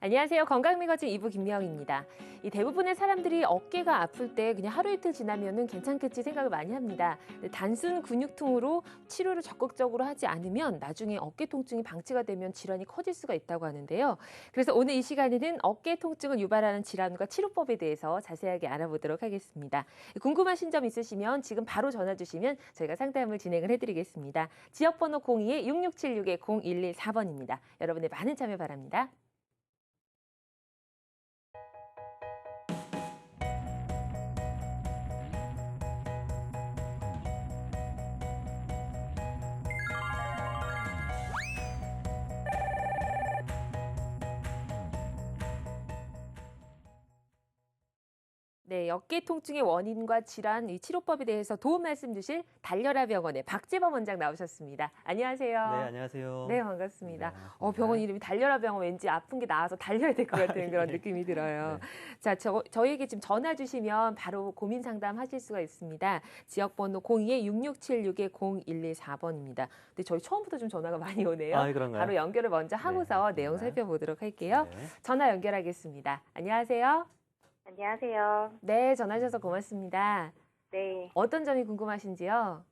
안녕하세요. 건강미거진 2부 김미영입니다. 이 대부분의 사람들이 어깨가 아플 때 그냥 하루 이틀 지나면은 괜찮겠지 생각을 많이 합니다. 근데 단순 근육통으로 치료를 적극적으로 하지 않으면 나중에 어깨 통증이 방치가 되면 질환이 커질 수가 있다고 하는데요. 그래서 오늘 이 시간에는 어깨 통증을 유발하는 질환과 치료법에 대해서 자세하게 알아보도록 하겠습니다. 궁금하신 점 있으시면 지금 바로 전화 주시면 저희가 상담을 진행을 해드리겠습니다. 지역번호 02-6676-0114번입니다. 여러분의 많은 참여 바랍니다. 네, 어깨 통증의 원인과 질환, 이 치료법에 대해서 도움 말씀 주실 달려라 병원의 박재범 원장 나오셨습니다. 안녕하세요. 네, 안녕하세요. 네, 반갑습니다. 네, 반갑습니다. 병원 이름이 달려라 병원 왠지 아픈 게 나아서 달려야 될 것 같은 그런 느낌이 들어요. 네. 자, 저희에게 지금 전화 주시면 바로 고민 상담하실 수가 있습니다. 지역번호 02-6676-0114번입니다. 근데 저희 처음부터 좀 전화가 많이 오네요. 아, 그런가요? 바로 연결을 먼저 하고서 네, 내용 맞습니다. 살펴보도록 할게요. 네. 전화 연결하겠습니다. 안녕하세요. 안녕하세요. 네, 전화 주셔서 고맙습니다. 네. 어떤 점이 궁금하신지요?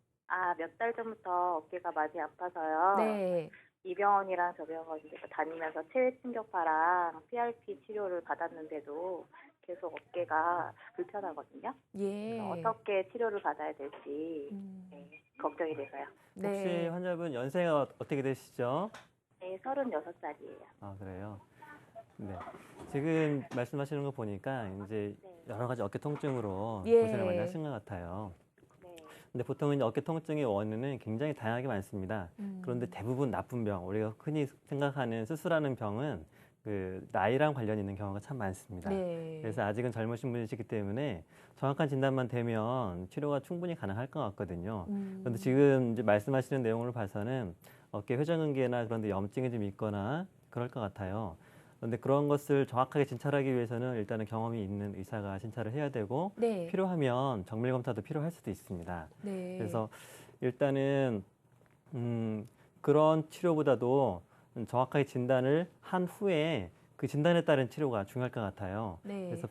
몇 달 전부터 어깨가 많이 아파서요. 네. 이 병원이랑 저 병원 이제 다니면서 체외충격파랑 PRP 치료를 받았는데도 계속 어깨가 불편하거든요. 예. 어떻게 치료를 받아야 될지 음. 걱정이 돼서요. 혹시 네. 환자분 연세가 어떻게 되시죠? 네, 36살이에요. 아, 그래요? 네. 지금 말씀하시는 거 보니까 이제 네. 여러 가지 어깨 통증으로 예. 고생을 많이 하신 것 같아요. 네. 근데 보통은 이제 어깨 통증의 원인은 굉장히 다양하게 많습니다. 그런데 대부분 나쁜 병, 우리가 흔히 생각하는 수술하는 병은 그 나이랑 관련 있는 경우가 참 많습니다. 네. 그래서 아직은 젊으신 분이시기 때문에 정확한 진단만 되면 치료가 충분히 가능할 것 같거든요. 그런데 지금 이제 말씀하시는 내용을 봐서는 어깨 회전근개나 그런 데 염증이 좀 있거나 그럴 것 같아요. 그런데 그런 것을 정확하게 진찰하기 위해서는 일단은 경험이 있는 의사가 진찰을 해야 되고 네. 필요하면 정밀 검사도 필요할 수도 있습니다. 네. 그래서 일단은 그런 치료보다도 정확하게 진단을 한 후에 그 진단에 따른 치료가 중요할 것 같아요. 네. 그래서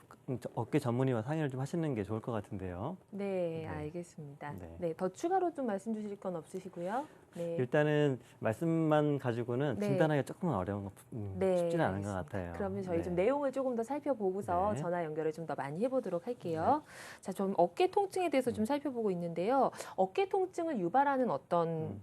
어깨 전문의와 상의를 좀 하시는 게 좋을 것 같은데요. 네, 네. 알겠습니다. 네. 네, 더 추가로 좀 말씀 주실 건 없으시고요. 네. 일단은 말씀만 가지고는 네. 진단하기가 조금 어려운 것, 네, 쉽지는 않은 것 알겠습니다. 같아요. 그러면 저희 네. 좀 내용을 조금 더 살펴보고서 네. 전화 연결을 좀 더 많이 해보도록 할게요. 자, 좀 어깨 통증에 대해서 좀 살펴보고 있는데요. 어깨 통증을 유발하는 어떤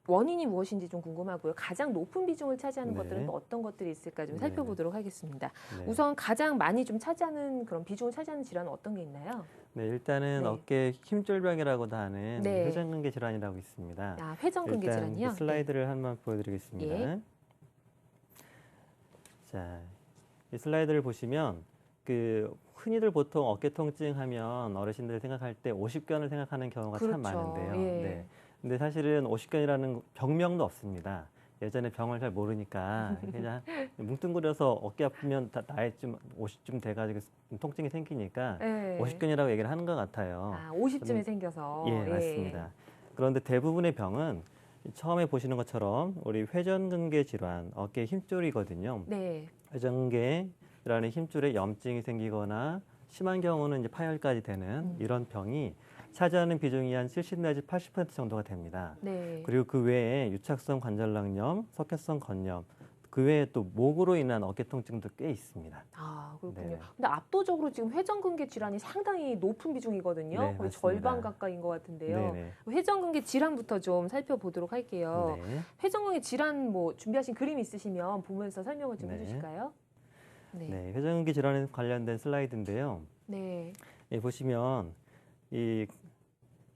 원인이 무엇인지 좀 궁금하고요. 가장 높은 비중을 차지하는 네. 것들은 또 어떤 것들이 있을까 좀 네. 살펴보도록 하겠습니다. 네. 우선 가장 많이 좀 차지하는 그런 비중을 차지하는 질환은 어떤 게 있나요? 네, 일단은 네. 어깨 힘줄벽이라고도 하는 네. 회전근개 질환이라고 있습니다. 아, 회전근개 일단 질환이요? 그 슬라이드를 한번 보여드리겠습니다. 예. 자, 이 슬라이드를 보시면 흔히들 보통 어깨 통증 하면 어르신들 생각할 때 오십견을 생각하는 경우가 참 그렇죠. 많은데요. 예. 네. 근데 사실은 오십견이라는 병명도 없습니다. 예전에 병을 잘 모르니까 그냥 뭉뚱그려서 어깨 아프면 다 나이쯤 50쯤 돼가지고 통증이 생기니까 네. 오십견이라고 얘기를 하는 것 같아요. 아, 50쯤에 생겨서. 예, 맞습니다. 그런데 대부분의 병은 처음에 보시는 것처럼 우리 회전근개 질환, 어깨 힘줄이거든요. 네. 회전근개라는 힘줄에 염증이 생기거나 심한 경우는 이제 파열까지 되는 이런 병이 차지하는 비중이 한 70 내지 80% 정도가 됩니다. 네. 그리고 그 외에 유착성 관절낭염, 석회성 건염, 그 외에 또 목으로 인한 어깨 통증도 꽤 있습니다. 아, 그렇군요. 네. 근데 압도적으로 지금 회전근개 질환이 상당히 높은 비중이거든요. 네, 거의 맞습니다. 절반 가까이인 것 같은데요. 네네. 회전근개 질환부터 좀 살펴보도록 할게요. 네. 회전근개 질환 뭐 준비하신 그림 있으시면 보면서 설명을 좀 네. 해주실까요? 네. 네, 회전근개 질환에 관련된 슬라이드인데요. 네. 예, 보시면 이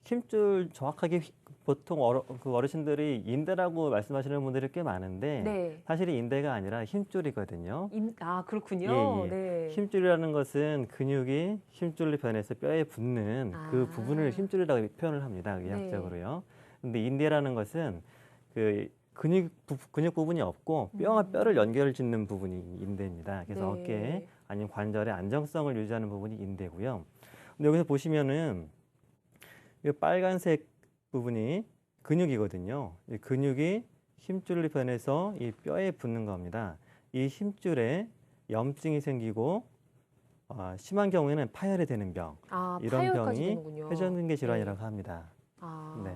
힘줄 정확하게 보통 어르신들이 인대라고 말씀하시는 분들이 꽤 많은데 네. 사실 인대가 아니라 힘줄이거든요. 아, 그렇군요. 예, 예. 네. 힘줄이라는 것은 근육이 힘줄로 변해서 뼈에 붙는 그 아. 부분을 힘줄이라고 표현을 합니다. 의학적으로요. 근데 인대라는 것은 그 근육 부분이 없고 뼈와 뼈를 연결 짓는 부분이 인대입니다. 그래서 네. 어깨 아니면 관절의 안정성을 유지하는 부분이 인대고요. 근데 여기서 보시면은 이 빨간색 부분이 근육이거든요. 이 근육이 힘줄로 변해서 이 뼈에 붙는 겁니다. 이 힘줄에 염증이 생기고 심한 경우에는 파열이 되는 병, 아, 이런 파열까지 병이 되는군요. 회전근개 네. 질환이라고 합니다. 아, 네.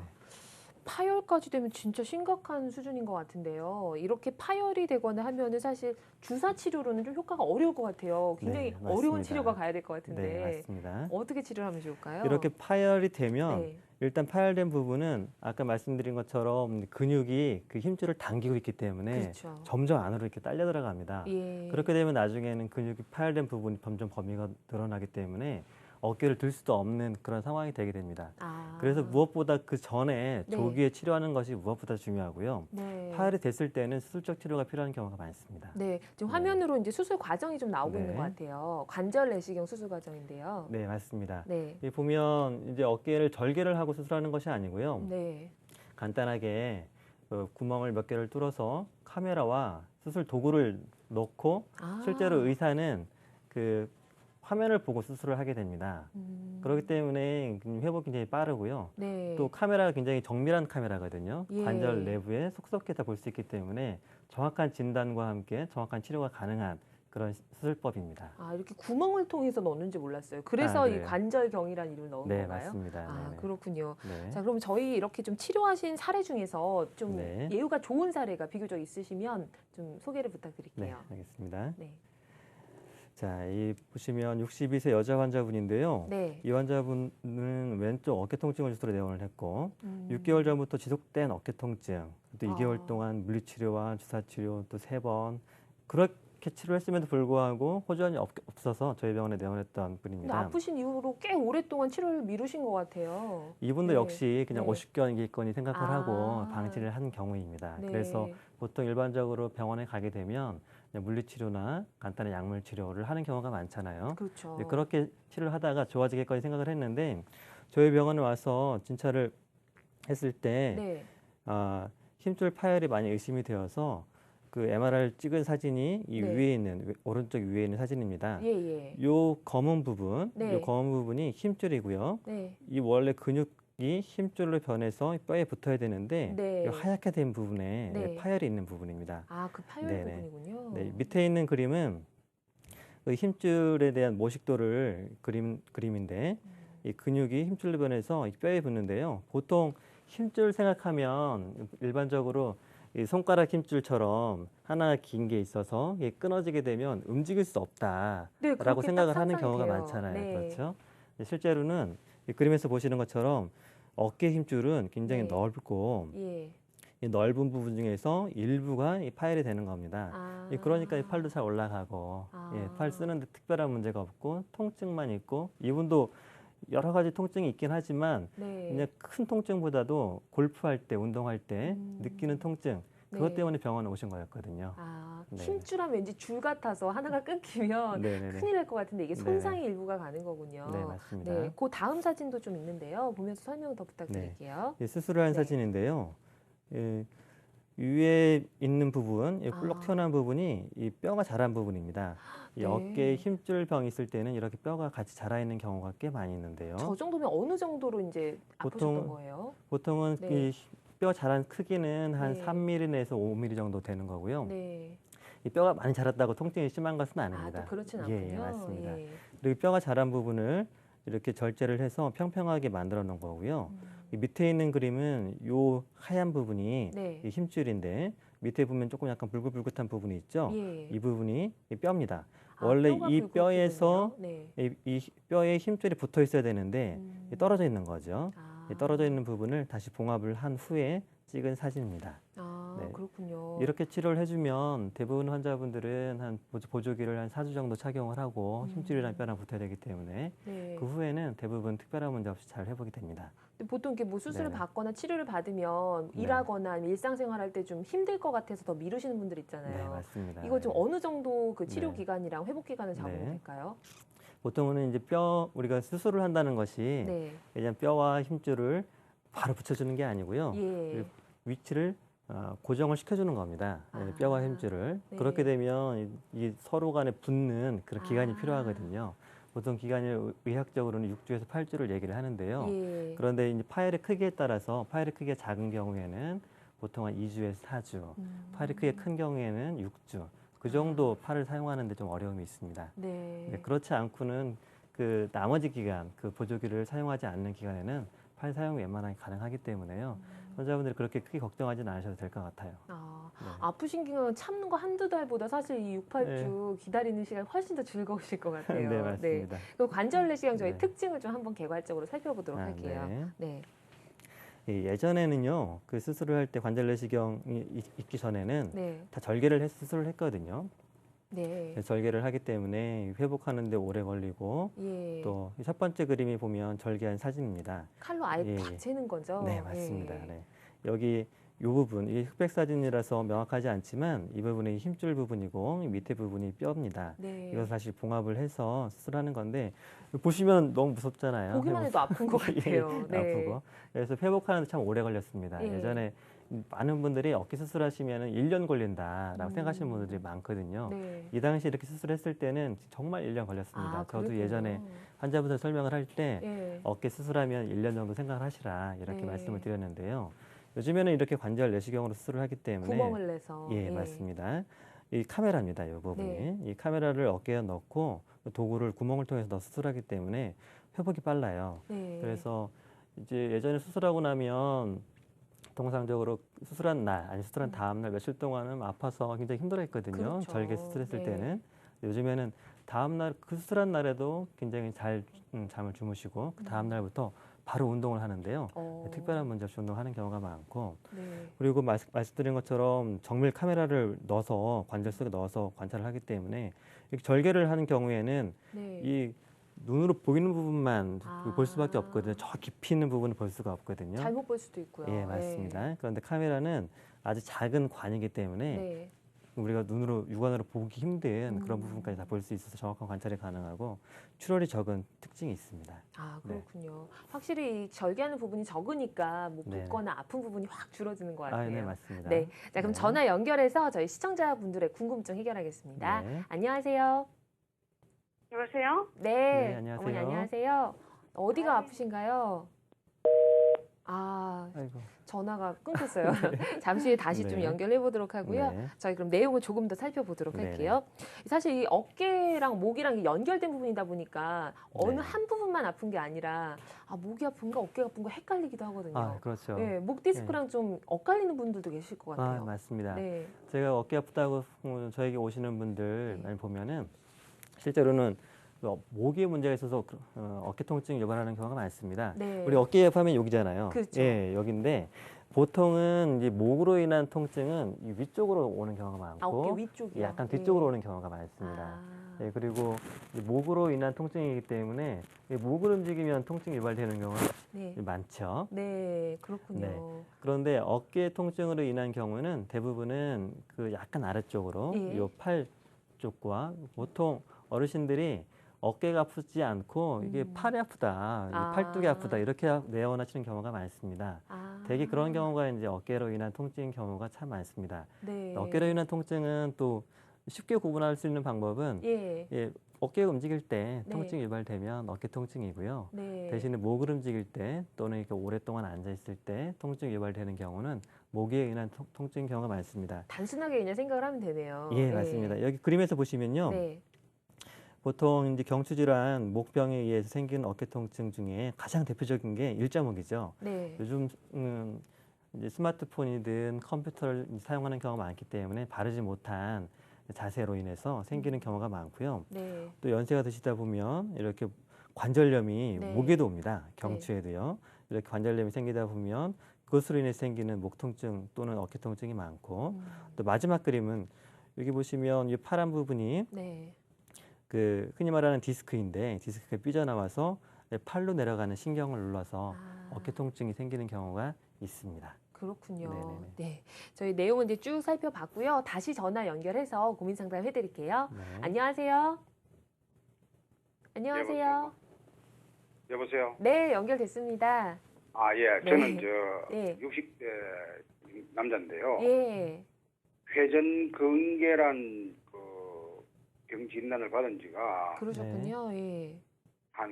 파열까지 되면 진짜 심각한 수준인 것 같은데요. 이렇게 파열이 되거나 하면은 사실 주사 치료로는 좀 효과가 어려울 것 같아요. 굉장히 네, 어려운 맞습니다. 치료가 가야 될 것 네, 같은데 맞습니다. 어떻게 치료를 하면 좋을까요? 이렇게 파열이 되면 네. 일단 파열된 부분은 아까 말씀드린 것처럼 근육이 그 힘줄을 당기고 있기 때문에 그렇죠. 점점 안으로 이렇게 딸려 들어갑니다. 예. 그렇게 되면 나중에는 근육이 파열된 부분이 점점 범위가 늘어나기 때문에 어깨를 들 수도 없는 그런 상황이 되게 됩니다. 아. 그래서 무엇보다 그 전에 네. 조기에 치료하는 것이 무엇보다 중요하고요. 네. 파열이 됐을 때는 수술적 치료가 필요한 경우가 많습니다. 네, 지금 네. 화면으로 이제 수술 과정이 좀 나오고 있는 네. 것 같아요. 관절 내시경 수술 과정인데요. 네, 맞습니다. 네. 여기 보면 이제 어깨를 절개를 하고 수술하는 것이 아니고요. 네. 간단하게 구멍을 몇 개를 뚫어서 카메라와 수술 도구를 놓고 아. 실제로 의사는 그 화면을 보고 수술을 하게 됩니다. 그렇기 때문에 회복이 굉장히 빠르고요. 네. 또 카메라가 굉장히 정밀한 카메라거든요. 예. 관절 내부에 속속해서 볼 수 있기 때문에 정확한 진단과 함께 정확한 치료가 가능한 그런 수술법입니다. 아, 이렇게 구멍을 통해서 넣는지 몰랐어요. 그래서 네. 이 관절경이라는 이름을 넣은 네, 건가요? 맞습니다. 아, 네네. 그렇군요. 네. 자, 그럼 저희 이렇게 좀 치료하신 사례 중에서 좀 네. 예후가 좋은 사례가 비교적 있으시면 좀 소개를 네, 부탁드릴게요. 알겠습니다. 네. 자, 이 보시면 62세 여자 환자분인데요. 네. 이 환자분은 왼쪽 어깨 통증을 주로 내원을 했고 6개월 음. 전부터 지속된 어깨 통증, 또 2개월 아. 동안 물리치료와 주사치료 또 3번 그렇게 치료했음에도 불구하고 호전이 없어서 저희 병원에 내원했던 근데 분입니다. 아프신 이후로 꽤 오랫동안 치료를 미루신 것 같아요. 이분도 네. 역시 그냥 네. 오십견이겠거니 생각을 아. 하고 방치를 한 경우입니다. 네. 그래서 보통 일반적으로 병원에 가게 되면 그냥 물리치료나 간단한 약물 치료를 하는 경우가 많잖아요. 그렇죠. 네, 그렇게 치료를 하다가 좋아지겠거니 생각을 했는데 저희 병원에 와서 진찰을 했을 때 네. 힘줄 파열이 많이 의심이 되어서 그 MRI를 찍은 사진이 이 네. 위에 있는 오른쪽 위에 있는 사진입니다. 예, 예. 요 검은 부분, 네. 요 검은 부분이 힘줄이고요. 네. 이 원래 근육이 힘줄로 변해서 뼈에 붙어야 되는데 네. 이 하얗게 된 부분에 네. 파열이 있는 부분입니다. 아, 그 파열 네네. 부분이군요. 네, 밑에 있는 그림은 그 힘줄에 대한 모식도를 그림인데 이 근육이 힘줄로 변해서 이 뼈에 붙는데요. 보통 힘줄 생각하면 일반적으로 이 손가락 힘줄처럼 하나 긴 게 있어서 이게 끊어지게 되면 움직일 수 네, 없다라고 그렇게 생각을 딱 하는 상상이 경우가 돼요. 많잖아요. 네. 그렇죠? 실제로는 이 그림에서 보시는 것처럼 어깨 힘줄은 굉장히 네. 넓고 예. 이 넓은 부분 중에서 일부가 이 파열이 되는 겁니다. 아. 그러니까 이 팔도 잘 올라가고 아. 팔 쓰는데 특별한 문제가 없고 통증만 있고 이분도 여러 가지 통증이 있긴 하지만 네. 그냥 큰 통증보다도 골프할 때 운동할 때 음. 느끼는 통증 그것 네. 때문에 병원에 오신 거였거든요. 아, 네. 힘줄하면 왠지 줄 같아서 하나가 끊기면 네네네. 큰일 날 것 같은데 이게 네네. 손상의 일부가 가는 거군요. 네, 맞습니다. 네, 그 다음 사진도 좀 있는데요. 보면서 설명 더 부탁드릴게요. 이 수술을 한 네. 사진인데요. 위에 있는 부분, 이 볼록 아. 튀어나온 부분이 이 뼈가 자란 부분입니다. 이 네. 어깨에 힘줄병이 있을 때는 이렇게 뼈가 같이 자라 있는 경우가 꽤 많이 있는데요. 저 정도면 어느 정도로 이제 아프셨던 보통- 거예요? 보통은 네. 이 뼈 자란 크기는 한 네. 3mm에서 5mm 정도 되는 거고요. 네. 이 뼈가 많이 자랐다고 통증이 심한 것은 아, 아닙니다. 또 그렇진 예, 않군요. 예, 맞습니다. 예. 그리고 뼈가 자란 부분을 이렇게 절제를 해서 평평하게 만들어 놓은 거고요. 이 밑에 있는 그림은 요 하얀 부분이 네. 이 힘줄인데 밑에 보면 조금 약간 불긋불긋한 부분이 있죠. 예. 이 부분이 이 뼈입니다. 아, 원래 뼈가 이 굵고 뼈에서 있군요. 네. 이 뼈에 힘줄이 붙어 있어야 되는데 이 떨어져 있는 거죠. 아. 이 떨어져 있는 부분을 다시 봉합을 한 후에 찍은 사진입니다. 아, 네. 그렇군요. 이렇게 치료를 해주면 대부분 환자분들은 한 보조기를 한 4주 정도 착용을 하고 힘줄이랑 뼈랑 붙어야 되기 때문에 네. 그 후에는 대부분 특별한 문제 없이 잘 회복이 됩니다. 근데 보통 이렇게 뭐 수술을 네네. 받거나 치료를 받으면 네. 일하거나 아니면 일상생활할 때 좀 힘들 것 같아서 더 미루시는 분들 있잖아요. 네, 맞습니다. 이거 좀 어느 정도 그 치료 네. 기간이랑 회복 기간을 잡으면 네. 될까요? 보통은 이제 우리가 수술을 한다는 것이 네. 그냥 뼈와 힘줄을 바로 붙여주는 게 아니고요. 예. 위치를 고정을 시켜주는 겁니다. 아, 뼈와 힘줄을. 네. 그렇게 되면 이 서로 간에 붙는 그런 기간이 아. 필요하거든요. 보통 기간을 의학적으로는 6주에서 8주를 얘기를 하는데요. 예. 그런데 이제 파열의 크기에 따라서 파열의 크기가 작은 경우에는 보통 한 2주에서 4주, 파열의 크기가 큰 경우에는 6주. 그 정도 팔을 사용하는데 좀 어려움이 있습니다. 네. 네, 그렇지 않고는 그 나머지 기간, 그 보조기를 사용하지 않는 기간에는 팔 사용이 웬만하게 가능하기 때문에요. 환자분들이 그렇게 크게 걱정하지는 않으셔도 될 것 같아요. 네. 아프신 기간 참는 거 한두 달보다 사실 이 6, 8주 기다리는 시간이 훨씬 더 즐거우실 것 같아요. 네, 맞습니다. 그럼 관절 내시경 저희 네. 특징을 좀 한번 개괄적으로 살펴보도록 할게요. 네. 네. 예전에는요, 그 수술을 할 때 관절 내시경이 있기 전에는 네. 다 절개를 수술을 했거든요. 네. 절개를 하기 때문에 회복하는데 오래 걸리고 예. 또 첫 번째 그림이 보면 절개한 사진입니다. 칼로 아예 예, 팍 채는 거죠? 네, 맞습니다. 예. 네. 여기 이 부분, 이 흑백 사진이라서 명확하지 않지만 이 부분이 힘줄 부분이고 이 밑에 부분이 뼈입니다. 네. 이것을 다시 봉합을 해서 수술하는 건데 보시면 너무 무섭잖아요. 보기만 해도 아픈 것 같아요. 네. 아프고. 그래서 회복하는데 참 오래 걸렸습니다. 예. 예전에 많은 분들이 어깨 수술하시면 1년 걸린다라고 생각하시는 음. 분들이 많거든요. 네. 이 당시 이렇게 수술했을 때는 정말 1년 걸렸습니다. 저도 그랬군요. 예전에 환자분들 설명을 할 때 예. 어깨 수술하면 1년 정도 생각을 하시라 이렇게 네. 말씀을 드렸는데요. 요즘에는 이렇게 관절 내시경으로 수술을 하기 때문에 구멍을 내서. 예, 맞습니다. 이 카메라입니다. 이 부분이. 네. 이 카메라를 어깨에 넣고 도구를 구멍을 통해서 넣어 수술하기 때문에 회복이 빨라요. 네. 그래서 이제 예전에 수술하고 나면 통상적으로 수술한 날, 아니 수술한 다음 날 며칠 동안은 아파서 굉장히 힘들어했거든요. 그렇죠. 절개 수술했을 네. 때는. 요즘에는 다음 날 그 수술한 날에도 굉장히 잘 잠을 주무시고 그 다음 날부터 바로 운동을 하는데요. 특별한 문제 없이 운동하는 경우가 많고 네. 그리고 말씀드린 것처럼 정밀 카메라를 넣어서 관절 속에 넣어서 관찰을 하기 때문에 이렇게 절개를 하는 경우에는 네. 이 눈으로 보이는 부분만 아. 볼 수밖에 없거든요. 저 깊이 있는 부분을 볼 수가 없거든요. 잘못 볼 수도 있고요. 예, 맞습니다. 그런데 카메라는 아주 작은 관이기 때문에 네. 우리가 눈으로 육안으로 보기 힘든 그런 부분까지 다 볼 수 있어서 정확한 관찰이 가능하고 출혈이 적은 특징이 있습니다. 그렇군요. 확실히 이 절개하는 부분이 적으니까 뭐 네. 붓거나 아픈 부분이 확 줄어드는 것 같아요. 네, 맞습니다. 네. 자, 그럼 네. 전화 연결해서 저희 시청자분들의 궁금증 해결하겠습니다. 네. 안녕하세요. 여보세요? 네. 네, 안녕하세요. 어머니 안녕하세요. 어디가 네. 아프신가요? 아이고. 전화가 끊겼어요. 잠시 후에 다시 좀 네. 연결해 보도록 하고요. 네. 저희 그럼 내용을 조금 더 살펴보도록 네네. 할게요. 사실 이 어깨랑 목이랑 연결된 부분이다 보니까 어느 네. 한 부분만 아픈 게 아니라 목이 아픈가 어깨가 아픈가 헷갈리기도 하거든요. 그렇죠. 네, 목 디스크랑 좀 엇갈리는 분들도 계실 것 같아요. 맞습니다. 네. 제가 어깨 아프다고 저에게 오시는 분들 네. 많이 보면은 실제로는 목에 문제가 있어서 어깨 통증 유발하는 경우가 많습니다. 네. 우리 어깨 아프면 여기잖아요. 그렇죠. 예, 여기인데 보통은 이제 목으로 인한 통증은 이 위쪽으로 오는 경우가 많고 어깨 위쪽이요. 약간 뒤쪽으로 오는 경우가 많습니다. 예, 그리고 이 목으로 인한 통증이기 때문에 이 목을 움직이면 통증이 유발되는 경우가 네. 많죠. 네, 그렇군요. 네. 그런데 어깨 통증으로 인한 경우는 대부분은 그 약간 아래쪽으로 예. 이 팔 쪽과 보통 어르신들이 어깨가 아프지 않고 이게 팔이 아프다, 이게 팔뚝이 아프다 이렇게 내원하시는 경우가 많습니다. 대개 그런 경우가 이제 어깨로 인한 통증인 경우가 참 많습니다. 네. 어깨로 인한 통증은 또 쉽게 구분할 수 있는 방법은 예. 어깨가 움직일 때 네. 통증이 유발되면 어깨 통증이고요. 네. 대신에 목을 움직일 때 또는 이렇게 오랫동안 앉아 있을 때 통증이 유발되는 경우는 목에 의한 통증인 경우가 많습니다. 단순하게 그냥 생각을 하면 되네요. 예, 맞습니다. 여기 그림에서 보시면요. 네. 보통 이제 경추질환, 목병에 의해서 생기는 어깨 통증 중에 가장 대표적인 게 일자목이죠. 네. 요즘 이제 스마트폰이든 컴퓨터를 사용하는 경우가 많기 때문에 바르지 못한 자세로 인해서 생기는 경우가 많고요. 네. 또 연세가 드시다 보면 이렇게 관절염이 네. 목에도 옵니다. 경추에도요. 이렇게 관절염이 생기다 보면 그것으로 인해 생기는 목 통증 또는 어깨 통증이 많고 또 마지막 그림은 여기 보시면 이 파란 부분이 네. 그 흔히 말하는 디스크인데 디스크가 삐져나와서 팔로 내려가는 신경을 눌러서 어깨 통증이 생기는 경우가 있습니다. 그렇군요. 네네네. 네. 저희 내용은 이제 쭉 살펴봤고요. 다시 전화 연결해서 고민 상담 해드릴게요. 네. 안녕하세요. 안녕하세요. 여보세요? 네, 연결됐습니다. 예. 네. 저는 네. 60대 남자인데요. 예. 회전근개란 병 진단을 받은 지가 그러셨군요. 예. 한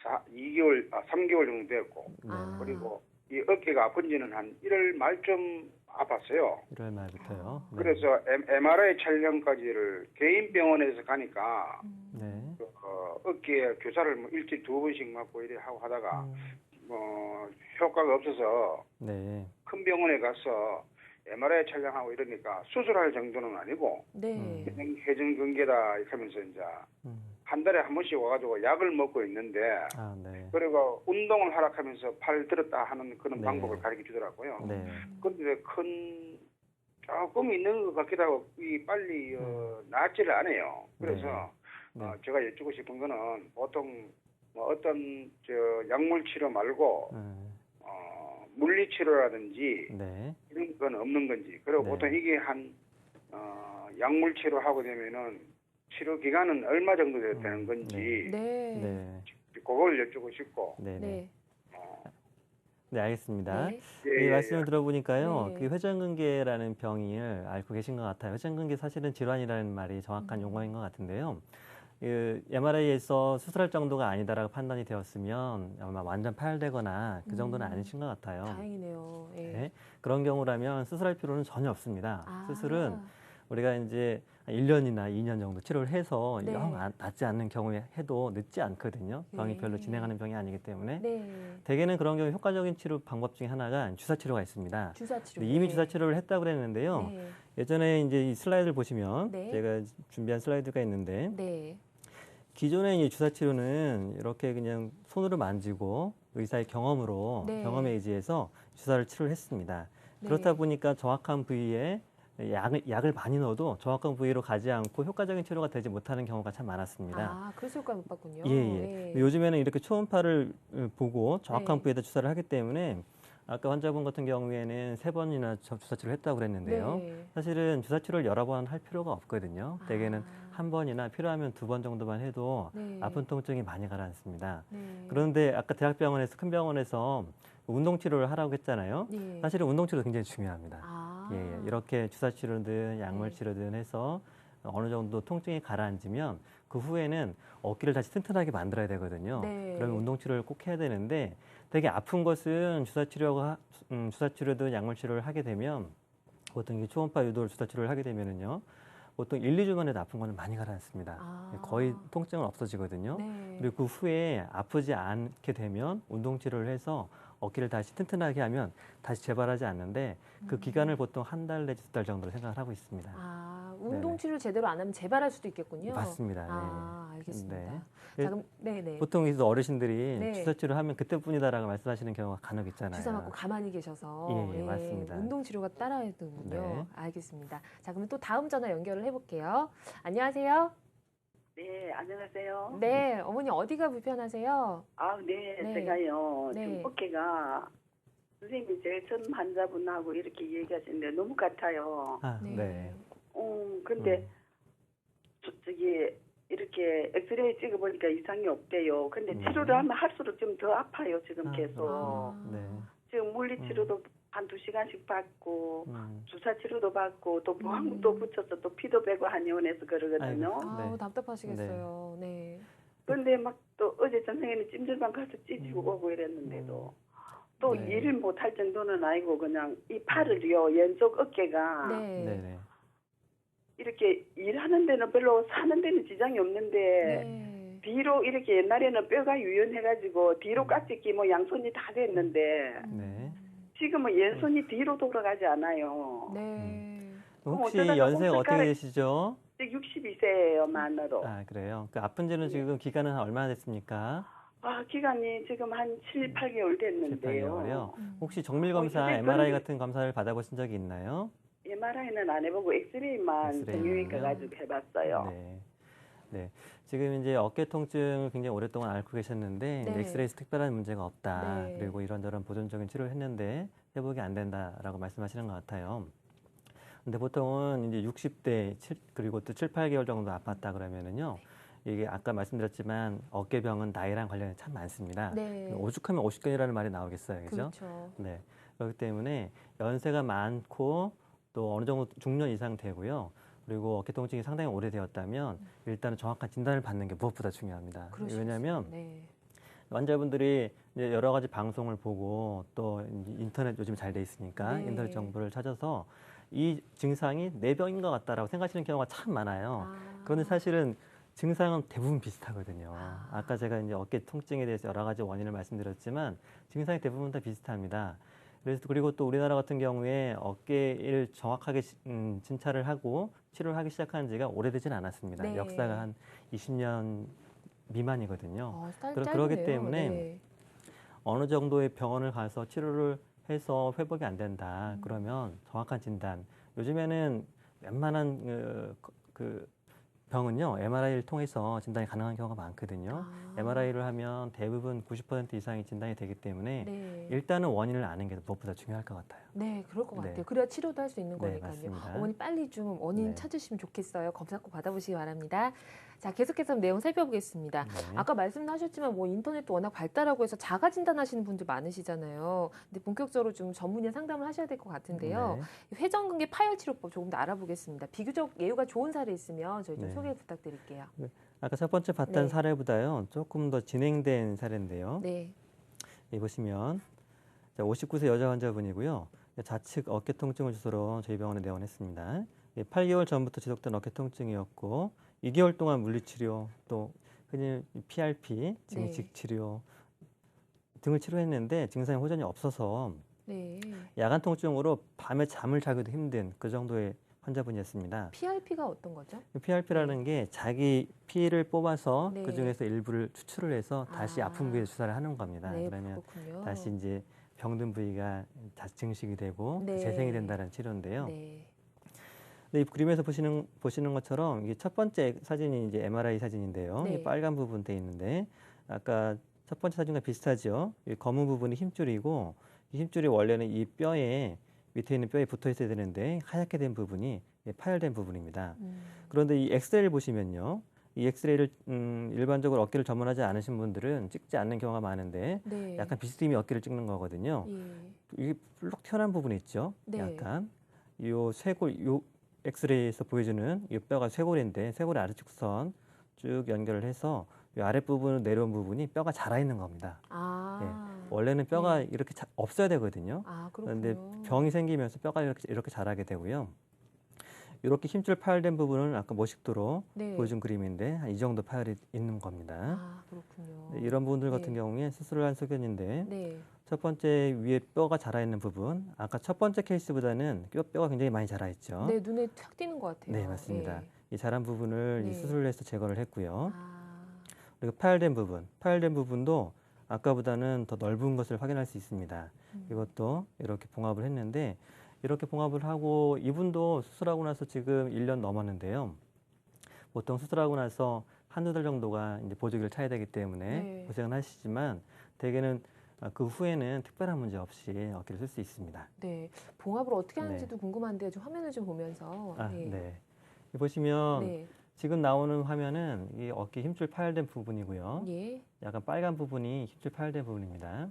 3개월 정도 됐고, 네. 그리고 이 어깨가 아픈 지는 한 1월 말쯤 아팠어요. 1월 말부터요. 네. 그래서 MRI 촬영까지를 개인 병원에서 가니까 네. 어깨에 주사를 뭐 일주일에 2번씩 맞고 이래 하고 하다가 음, 효과가 없어서 네. 큰 병원에 가서 MRI 촬영하고 이러니까 수술할 정도는 아니고 네. 회전근개다 이렇게 하면서 이제 음, 한 달에 한 번씩 와가지고 약을 먹고 있는데 아, 네. 그리고 운동을 하락하면서 팔 들었다 하는 그런 네. 방법을 가르쳐 주더라고요. 네. 그런데 조금 있는 것 같기도 하고 이 빨리 낫지를 않아요. 그래서 네. 제가 여쭙고 싶은 거는 보통 뭐 어떤 약물 치료 말고 물리 치료라든지 네. 이런 건 없는 건지. 그리고 네. 보통 이게 약물 치료하고 되면은 치료 기간은 얼마 정도 되는 건지 네. 네. 그걸 여쭙고 싶고. 네. 네. 네. 네, 알겠습니다. 네. 이 말씀을 들어보니까요, 네. 그 회전근개라는 병을 앓고 계신 것 같아요. 회전근개 사실은 질환이라는 말이 정확한 용어인 것 같은데요. 그 MRI에서 수술할 정도가 아니다라고 판단이 되었으면 아마 완전 파열되거나 그 정도는 아니신 것 같아요. 다행이네요. 예. 네, 그런 경우라면 수술할 필요는 전혀 없습니다. 아. 수술은 우리가 이제 1년이나 2년 정도 치료를 해서 네. 영 낫지 않는 경우에 해도 늦지 않거든요. 병이 네. 별로 진행하는 병이 아니기 때문에. 네. 대개는 그런 경우 효과적인 치료 방법 중에 하나가 주사 치료가 있습니다. 주사 치료. 근데 이미 네. 주사 치료를 했다고 그랬는데요. 네. 예전에 이제 이 슬라이드를 보시면 네. 제가 준비한 슬라이드가 있는데 네. 기존의 이 주사 치료는 이렇게 그냥 손으로 만지고 의사의 경험으로 네. 경험에 의지해서 주사를 치료를 했습니다. 네. 그렇다 보니까 정확한 부위에 약을 많이 넣어도 정확한 부위로 가지 않고 효과적인 치료가 되지 못하는 경우가 참 많았습니다. 아, 그래서 효과 못 봤군요. 예, 예. 근데 요즘에는 이렇게 초음파를 보고 정확한 네. 부위에다 주사를 하기 때문에 아까 환자분 같은 경우에는 3번이나 주사 치료를 했다고 그랬는데요. 네. 사실은 주사 치료를 여러 번 할 필요가 없거든요. 대개는 아. 한 번이나 필요하면 2번 정도만 해도 네. 아픈 통증이 많이 가라앉습니다. 네. 그런데 아까 대학병원에서 큰 병원에서 운동 치료를 하라고 했잖아요. 예. 사실은 운동 치료 굉장히 중요합니다. 아. 예, 예. 이렇게 주사 치료든 약물 네. 치료든 해서 어느 정도 통증이 가라앉으면 그 후에는 어깨를 다시 튼튼하게 만들어야 되거든요. 네. 그러면 운동 치료를 꼭 해야 되는데 되게 아픈 것은 주사 치료든 약물 치료를 하게 되면 보통 이 초음파 유도 주사 치료를 하게 되면은요. 보통 1, 2주 만에도 아픈 거는 많이 가라앉습니다. 아. 거의 통증은 없어지거든요. 네. 그리고 그 후에 아프지 않게 되면 운동 치료를 해서 어깨를 다시 튼튼하게 하면 다시 재발하지 않는데 그 기간을 보통 한 달 내지 2달 정도로 생각을 하고 있습니다. 아, 운동 네네. 치료를 제대로 안 하면 재발할 수도 있겠군요. 아, 맞습니다. 네. 알겠습니다. 네. 자, 그럼 네네. 보통 그래서 어르신들이 네. 주사 치료하면 그때뿐이다라고 말씀하시는 경우가 간혹 있잖아요. 주사 맞고 가만히 계셔서 예, 맞습니다. 운동 치료가 따라야 되는군요. 네. 알겠습니다. 자, 그러면 또 다음 전화 연결을 해볼게요. 안녕하세요. 네, 안녕하세요. 네, 어머니 어디가 불편하세요? 아, 네, 네. 제가요, 네. 지금 어깨가 선생님이 제일 처음 환자분하고 이렇게 얘기하시는데 너무 같아요. 아, 네. 근데 저기 이렇게 엑스레이 찍어보니까 이상이 없대요. 근데 네. 치료를 하면 할수록 좀 더 아파요, 지금 아, 계속. 아. 네. 지금 물리치료도 한 2시간씩 받고, 음. 주사 치료도 받고, 또 보항도 붙여서 또 피도 빼고 한의원에서 그러거든요. 아이고. 아우, 네. 답답하시겠어요. 네. 근데 막 또 어제 선생님이 찜질방 가서 찌지고 오고 이랬는데도 또 네. 일을 못 할 정도는 아니고 그냥 이 팔을요 왼쪽 어깨가 네. 네네. 이렇게 일하는 데는 별로 사는 데는 지장이 없는데 네. 뒤로 이렇게 옛날에는 뼈가 유연해가지고 뒤로 깍지 끼면 양손이 다 됐는데 네. 지금은 왼손이 뒤로 돌아가지 않아요. 네. 혹시 어쩌다가 연세가 어떻게 꼼짝가락- 되시죠? 62세예요 만으로. 아, 그래요. 그 아픈 지는 지금 기간은 얼마나 됐습니까? 아 기간이 지금 한 7, 8개월 7, 됐는데요. 8개월이요. 음. 혹시 정밀 검사, 이게 MRI 저는- 같은 검사를 받아보신 적이 있나요? MRI는 안 해보고 엑스레이만 엑스레이요? 정형외과 가지고 해봤어요. 네. 네. 지금 이제 어깨 통증을 굉장히 오랫동안 앓고 계셨는데 네. 엑스레이에서 특별한 문제가 없다. 네. 그리고 이런저런 보존적인 치료를 했는데 회복이 안 된다라고 말씀하시는 것 같아요. 근데 보통은 이제 60대 그리고 또 7, 8개월 정도 아팠다 그러면은요. 이게 아까 말씀드렸지만 어깨병은 나이랑 관련이 참 많습니다. 네. 오죽하면 50견이라는 말이 나오겠어요. 그죠? 그렇죠. 네. 그렇기 때문에 연세가 많고 또 어느 정도 중년 이상 되고요. 그리고 어깨 통증이 상당히 오래되었다면 일단은 정확한 진단을 받는 게 무엇보다 중요합니다. 그러시겠어요. 왜냐하면 네. 환자분들이 이제 여러 가지 방송을 보고 또 인터넷 요즘 잘 돼 있으니까 네. 인터넷 정보를 찾아서 이 증상이 뇌병인 것 같다라고 생각하시는 경우가 참 많아요. 그런데 사실은 증상은 대부분 비슷하거든요. 아까 제가 이제 어깨 통증에 대해서 여러 가지 원인을 말씀드렸지만 증상이 대부분 다 비슷합니다. 그래서 그리고 또 우리나라 같은 경우에 어깨를 정확하게 진찰을 하고 치료를 하기 시작한 지가 오래되진 않았습니다. 네. 역사가 한 20년 미만이거든요. 짧네요. 그러기 때문에 네. 어느 정도의 병원을 가서 치료를 해서 회복이 안 된다. 그러면 정확한 진단. 요즘에는 웬만한 그 병은요, MRI를 통해서 진단이 가능한 경우가 많거든요. MRI를 하면 대부분 90% 이상이 진단이 되기 때문에 네. 일단은 원인을 아는 게 무엇보다 중요할 것 같아요. 네, 그럴 것 네. 같아요. 그래야 치료도 할 수 있는 네, 거니까요. 맞습니다. 어머니 빨리 좀 원인 네. 찾으시면 좋겠어요. 검사 꼭 받아보시기 바랍니다. 자, 계속해서 내용 살펴보겠습니다. 네. 아까 말씀하셨지만 뭐 인터넷도 워낙 발달하고 해서 자가 진단하시는 분들 많으시잖아요. 근데 본격적으로 좀 전문의 상담을 하셔야 될 것 같은데요. 네. 회전근개 파열 치료법 조금 더 알아보겠습니다. 비교적 예후가 좋은 사례 있으면 저희 좀 네. 소개 부탁드릴게요. 아까 첫 번째 봤던 네. 사례보다요, 조금 더 진행된 사례인데요. 네. 여기 보시면 59세 여자 환자분이고요. 좌측 어깨 통증을 주소로 저희 병원에 내원했습니다. 8개월 전부터 지속된 어깨 통증이었고 2개월 동안 물리치료 또 흔히 PRP, 증식 치료 등을 치료했는데 증상에 호전이 없어서 네. 야간 통증으로 밤에 잠을 자기도 힘든 그 정도의 환자분이었습니다. PRP가 어떤 거죠? PRP라는 게 자기 피를 뽑아서 네. 그 중에서 일부를 추출을 해서 다시 아픈 부위에 주사를 하는 겁니다. 네, 그러면 그렇군요. 다시 이제 병든 부위가 다시 증식이 되고 네. 재생이 된다는 치료인데요. 네. 근데 이 그림에서 보시는 것처럼 이게 첫 번째 사진이 이제 MRI 사진인데요. 네. 이 빨간 부분 돼 있는데 아까 첫 번째 사진과 비슷하죠. 이 검은 부분이 힘줄이고 이 힘줄이 원래는 이 뼈에 밑에 있는 뼈에 붙어 있어야 되는데 하얗게 된 부분이 파열된 부분입니다. 그런데 이 엑스레이를 보시면요. 이 엑스레이를 일반적으로 어깨를 전문하지 않으신 분들은 찍지 않는 경우가 많은데 네. 약간 비스듬히 어깨를 찍는 거거든요. 예. 이게 불룩 튀어나온 부분이 있죠. 네. 약간 요 쇄골 요 엑스레이에서 보여주는 이 뼈가 쇄골인데 쇄골의 아래측선 쭉 연결을 해서 이 아랫부분으로 내려온 부분이 뼈가 자라 있는 겁니다. 원래는 뼈가 이렇게 없어야 되거든요. 그런데 병이 생기면서 뼈가 이렇게 자라게 되고요. 이렇게 힘줄 파열된 부분은 아까 모식도로 네. 보여준 그림인데 한 이 정도 파열이 있는 겁니다. 그렇군요. 네, 이런 부분들 같은 네. 경우에 수술을 한 소견인데 네. 첫 번째 위에 뼈가 자라 있는 부분, 아까 첫 번째 케이스보다는 뼈가 굉장히 많이 자라 있죠. 네, 눈에 탁 띄는 것 같아요. 네, 맞습니다. 예. 이 자란 부분을 네. 이 수술을 해서 제거를 했고요. 아, 그리고 파열된 부분도 아까보다는 더 넓은 것을 확인할 수 있습니다. 이것도 이렇게 봉합을 했는데 이렇게 봉합을 하고 이분도 수술하고 나서 지금 1년 넘었는데요. 보통 수술하고 나서 한두 달 정도가 이제 보조기를 차야 되기 때문에 네. 고생은 하시지만 대개는 그 후에는 특별한 문제 없이 어깨를 쓸 수 있습니다. 네. 봉합을 어떻게 네. 하는지도 궁금한데요. 좀 화면을 좀 보면서. 네. 보시면 네. 지금 나오는 화면은 이 어깨 힘줄 파열된 부분이고요. 예. 약간 빨간 부분이 힘줄 파열된 부분입니다.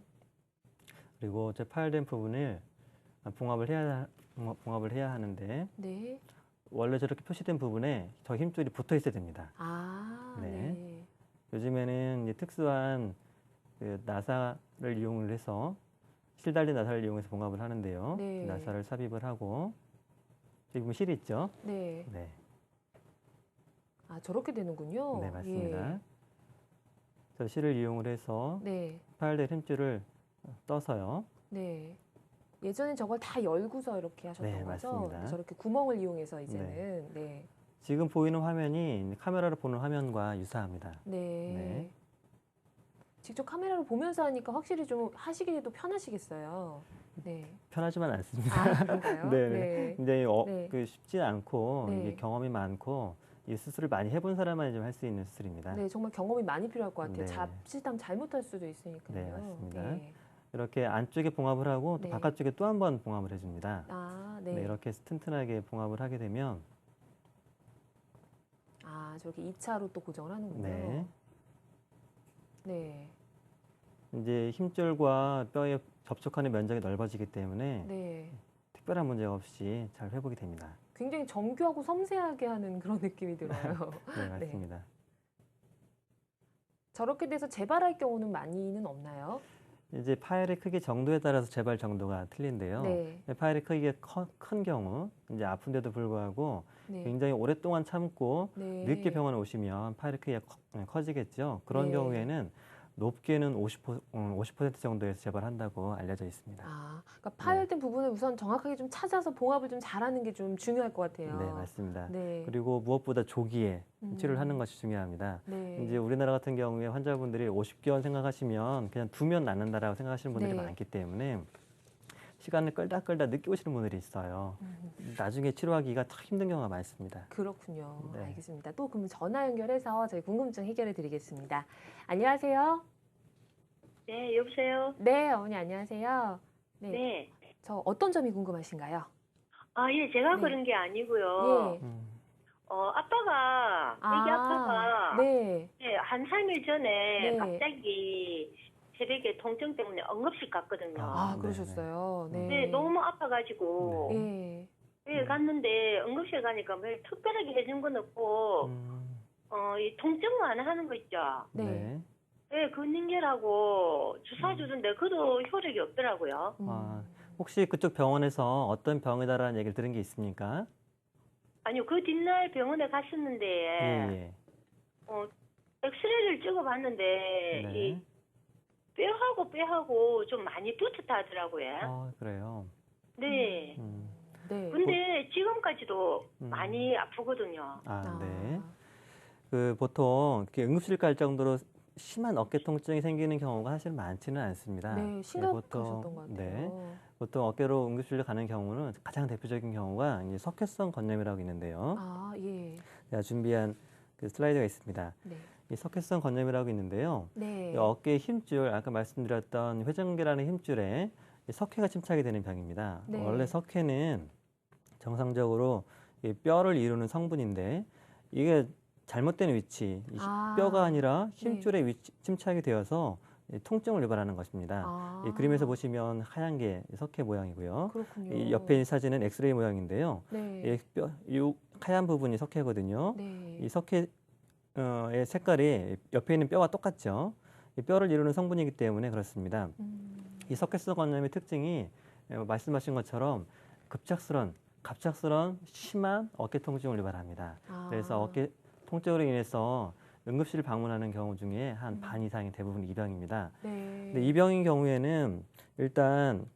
그리고 저 파열된 부분을 봉합을 해야 하는데 네. 원래 저렇게 표시된 부분에 저 힘줄이 붙어 있어야 됩니다. 네. 네. 요즘에는 이제 특수한 그 나사를 이용을 해서 실 달린 나사를 이용해서 봉합을 하는데요. 네. 나사를 삽입을 하고 지금 실이 있죠. 네. 네, 저렇게 되는군요. 네 맞습니다. 예. 저 실을 이용을 해서 네. 파열된 힘줄을 떠서요. 네. 예전엔 저걸 다 열고서 이렇게 하셨던 네, 거죠? 맞습니다. 근데 저렇게 구멍을 이용해서 이제는. 네. 지금 보이는 화면이 카메라로 보는 화면과 유사합니다. 네. 네. 직접 카메라로 보면서 하니까 확실히 좀 하시기에도 편하시겠어요. 네. 편하지만 않습니다. 그런가요? 네, 네. 굉장히 네. 쉽지 않고 네. 이게 경험이 많고 이 수술을 많이 해본 사람만이 좀 할 수 있는 수술입니다. 네, 정말 경험이 많이 필요할 것 같아요. 네. 자칫하면 잘못할 수도 있으니까요. 네, 맞습니다. 네. 이렇게 안쪽에 봉합을 하고 또 네. 바깥쪽에 또 한 번 봉합을 해줍니다. 네. 네, 이렇게 튼튼하게 봉합을 하게 되면 저렇게 2차로 또 고정을 하는군요. 네, 네. 이제 힘줄과 뼈에 접촉하는 면적이 넓어지기 때문에 네. 특별한 문제가 없이 잘 회복이 됩니다. 굉장히 정교하고 섬세하게 하는 그런 느낌이 들어요. 네, 맞습니다. 저렇게 돼서 재발할 경우는 많이는 없나요? 이제 파열의 크기 정도에 따라서 재발 정도가 틀린데요. 네. 파열의 크기가 큰 경우, 이제 아픈데도 불구하고 네. 굉장히 오랫동안 참고 네. 늦게 병원에 오시면 파열의 크기가 커지겠죠. 그런 네. 경우에는 높게는 50% 정도에서 재발한다고 알려져 있습니다. 아, 그러니까 파열된 부분을 우선 정확하게 좀 찾아서 봉합을 좀 잘하는 게 좀 중요할 것 같아요. 네, 맞습니다. 네. 그리고 무엇보다 조기에 치료를 하는 것이 중요합니다. 네. 이제 우리나라 같은 경우에 환자분들이 50개월 생각하시면 그냥 두면 낫는다라고 생각하시는 분들이 네. 많기 때문에 시간을 끌다 늦게 오시는 분들이 있어요. 나중에 치료하기가 참 힘든 경우가 많습니다. 그렇군요. 네. 알겠습니다. 또 그럼 전화 연결해서 저희 궁금증 해결해 드리겠습니다. 안녕하세요. 네, 여보세요? 네, 어머니 안녕하세요. 네. 네. 저 어떤 점이 궁금하신가요? 아, 예, 제가 네. 그런 게 아니고요. 예. 아빠가, 애기 아빠가, 네. 네, 한 3일 전에 네. 갑자기 새벽에 통증 때문에 응급실 갔거든요. 아, 네, 그러셨어요. 네. 네, 너무 아파가지고, 예. 네, 갔는데 응급실 가니까 별 특별하게 해준 건 없고, 이 통증 완화하는 거 있죠? 네. 네. 네, 근인결하고 주사 주던데 그도 효력이 없더라고요. 아, 혹시 그쪽 병원에서 어떤 병이다라는 얘기를 들은 게 있습니까? 아니요, 그 뒷날 병원에 갔었는데, 예. 엑스레이를 찍어봤는데 네. 이 뼈하고 좀 많이 붙었다 하더라고요. 그래요. 네. 네. 근데 지금까지도 음. 많이 아프거든요. 네. 그 보통 이렇게 응급실 갈 정도로 심한 어깨 통증이 생기는 경우가 사실 많지는 않습니다. 네, 심각하셨던 것 같아요. 네, 보통 어깨로 응급실로 가는 경우는 가장 대표적인 경우가 이제 석회성 건염이라고 있는데요. 아, 예. 제가 준비한 그 슬라이드가 있습니다. 네. 이 석회성 건염이라고 있는데요. 네. 이 어깨의 힘줄, 아까 말씀드렸던 회전근개라는 힘줄에 이 석회가 침착이 되는 병입니다. 네. 원래 석회는 정상적으로 이 뼈를 이루는 성분인데 이게 잘못된 위치, 이 뼈가 아니라 힘줄에 침착이 되어서 이 통증을 유발하는 것입니다. 이 그림에서 보시면 하얀 게 석회 모양이고요. 그렇군요. 이 옆에 있는 사진은 엑스레이 모양인데요. 네. 이 하얀 부분이 석회거든요. 네. 이 석회의 색깔이 옆에 있는 뼈와 똑같죠. 이 뼈를 이루는 성분이기 때문에 그렇습니다. 이 석회성 건염의 특징이 말씀하신 것처럼 갑작스런 심한 어깨 통증을 유발합니다. 그래서 어깨 통증으로 인해서 응급실을 방문하는 경우 중에 한 반 이상이 대부분 이 병입니다. 네. 근데 이 병인 경우에는 일단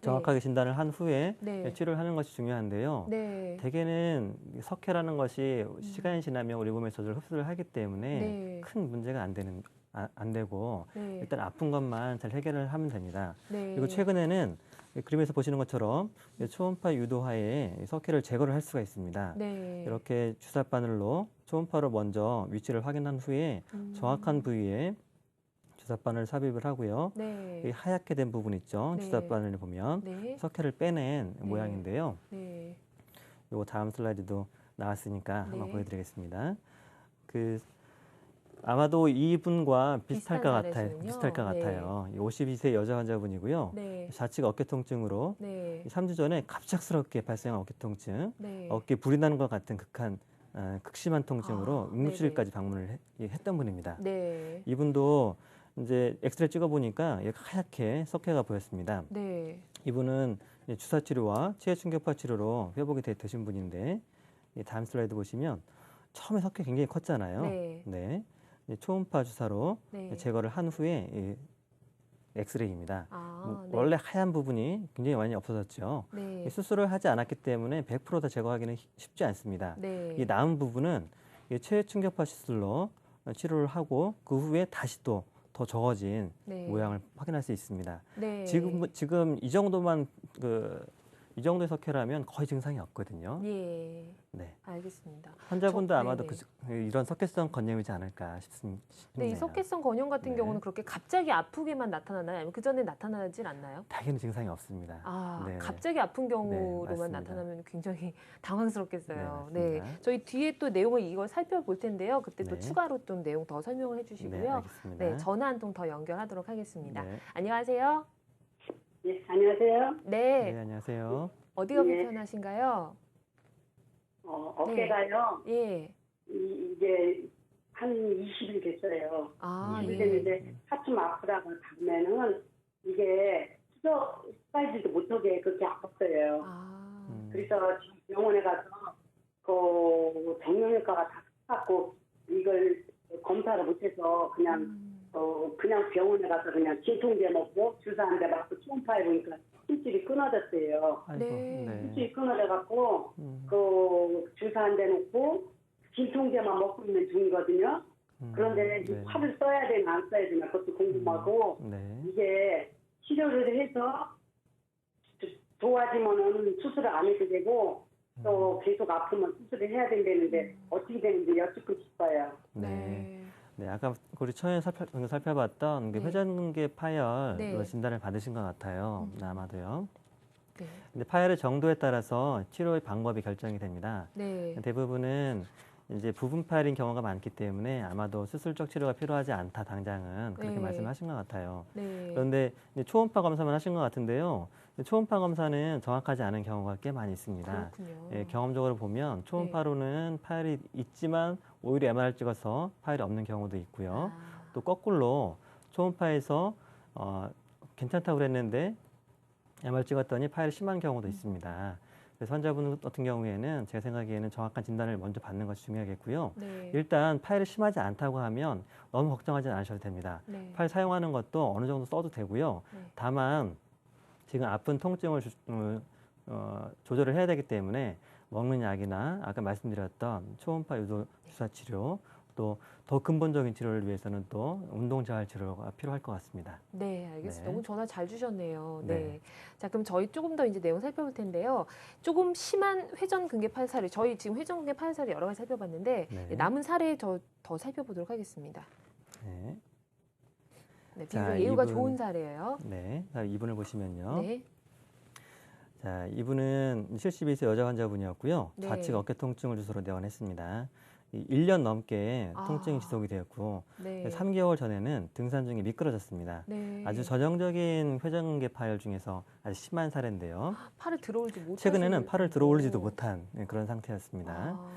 정확하게 진단을 한 후에 네. 치료를 하는 것이 중요한데요. 네. 대개는 석회라는 것이 시간이 지나면 우리 몸에 저절로 흡수를 하기 때문에 네. 큰 문제가 안 되고 네. 일단 아픈 것만 잘 해결을 하면 됩니다. 네. 그리고 최근에는 그림에서 보시는 것처럼 초음파 유도하에 석회를 제거를 할 수가 있습니다. 네. 이렇게 주사 바늘로 초음파로 먼저 위치를 확인한 후에 정확한 부위에 주사 바늘을 삽입을 하고요. 네. 이 하얗게 된 부분 있죠. 네. 주사 바늘을 보면 네. 석회를 빼낸 모양인데요. 네. 요 다음 슬라이드도 나왔으니까 한번 네. 보여드리겠습니다. 아마도 이분과 비슷할 것 사례시군요. 같아요. 52세 여자 환자분이고요. 네. 좌측 어깨 통증으로 네. 3주 전에 갑작스럽게 발생한 어깨 통증, 네. 어깨 불이 나는 것 같은 극심한 통증으로 아, 응급실까지 방문을 했던 분입니다. 네. 이분도 이제 엑스레이 찍어보니까 하얗게 석회가 보였습니다. 네. 이분은 주사 치료와 치해 충격파 치료로 회복이 되신 분인데 다음 슬라이드 보시면 처음에 석회 굉장히 컸잖아요. 네. 초음파 주사로 네. 제거를 한 후에 엑스레이입니다. 네. 원래 하얀 부분이 굉장히 많이 없어졌죠. 네. 수술을 하지 않았기 때문에 100% 다 제거하기는 쉽지 않습니다. 네. 이 남은 부분은 치해 충격파 시술로 치료를 하고 그 후에 다시 또 더 적어진 네. 모양을 확인할 수 있습니다. 네. 지금 이 정도만 이 정도의 석회라면 거의 증상이 없거든요. 예. 네. 알겠습니다. 환자분도 아마도 네네. 이런 석회성 건염이지 않을까 싶네요. 네, 이 석회성 건염 같은 네. 경우는 그렇게 갑자기 아프게만 나타나나요? 아니면 그 전에 나타나진 않나요? 다행히 증상이 없습니다. 아, 갑자기 아픈 경우로만 맞습니다. 나타나면 굉장히 당황스럽겠어요. 네, 네, 맞습니다. 저희 뒤에 또 내용을 이걸 살펴볼 텐데요. 그때 또 네. 추가로 좀 내용 더 설명을 해주시고요. 네, 알겠습니다. 네, 전화 한 통 더 연결하도록 하겠습니다. 네. 안녕하세요. 예, 안녕하세요. 네, 네, 안녕하세요. 어디가 네. 불편하신가요? 어깨가요. 예, 이게 한 20일 됐어요. 아, 20일 예. 됐는데 하품 아프다고 가면은 이게 수도까지도 못하게 그렇게 아팠어요. 아, 그래서 지금 병원에 가서 그 정형외과가 다 갖고 이걸 검사를 못해서 그냥 그냥 병원에 가서 그냥 진통제 먹고 주사 한 대 맞고 초음파 해보니까 힘줄이 끊어졌어요. 아이고, 네. 네. 힘줄이 끊어져갖고 그 주사 한 대 놓고 진통제만 먹고 있는 중이거든요. 그런데 네. 팔을 써야 되나 안 써야 되나 그것도 궁금하고 네. 이게 치료를 해서 좋아지면은 수술을 안 해도 되고 또 계속 아프면 수술을 해야 된다는데 어떻게 되는지 여쭙고 싶어요. 네. 네, 아까 우리 처음에 살펴봤던 그 네. 회전근개 파열로 네. 진단을 받으신 것 같아요. 아마도요. 네. 근데 파열의 정도에 따라서 치료의 방법이 결정이 됩니다. 네. 대부분은 이제 부분 파열인 경우가 많기 때문에 아마도 수술적 치료가 필요하지 않다 당장은 그렇게 네. 말씀하신 것 같아요. 네. 그런데 이제 초음파 검사만 하신 것 같은데요. 초음파 검사는 정확하지 않은 경우가 꽤 많이 있습니다. 그렇군요. 예, 경험적으로 보면 초음파로는 파열이 있지만 오히려 MR을 찍어서 파열이 없는 경우도 있고요. 아, 또 거꾸로 초음파에서 괜찮다고 그랬는데 MR 찍었더니 파열이 심한 경우도 있습니다. 그래서 환자분 같은 경우에는 제 생각에는 정확한 진단을 먼저 받는 것이 중요하겠고요. 네. 일단 파열이 심하지 않다고 하면 너무 걱정하지 않으셔도 됩니다. 네. 파열 사용하는 것도 어느 정도 써도 되고요. 네. 다만 지금 아픈 통증을 조절을 해야 되기 때문에 먹는 약이나 아까 말씀드렸던 초음파 유도 주사 치료 또 더 근본적인 치료를 위해서는 또 운동 재활 치료가 필요할 것 같습니다. 네, 알겠습니다. 네. 너무 전화 잘 주셨네요. 네. 네. 자, 그럼 저희 조금 더 이제 내용 살펴볼 텐데요. 조금 심한 회전근개 파열 사례, 저희 지금 회전근개 파열 사례 여러 가지 살펴봤는데 네. 남은 사례 더 살펴보도록 하겠습니다. 네. 네, 자, 비교적 예후가 이분. 좋은 사례예요. 네. 자, 이분을 보시면요. 네. 자, 이분은 72세 여자 환자분이었고요. 네. 좌측 어깨 통증을 주소로 내원했습니다. 1년 넘게 아. 통증이 지속이 되었고 네. 3개월 전에는 등산 중에 미끄러졌습니다. 네. 아주 전형적인 회전근개 파열 중에서 아주 심한 사례인데요. 팔을 들어올지 못하는 최근에는 팔을 들어올리지도 못한 그런 상태였습니다. 아,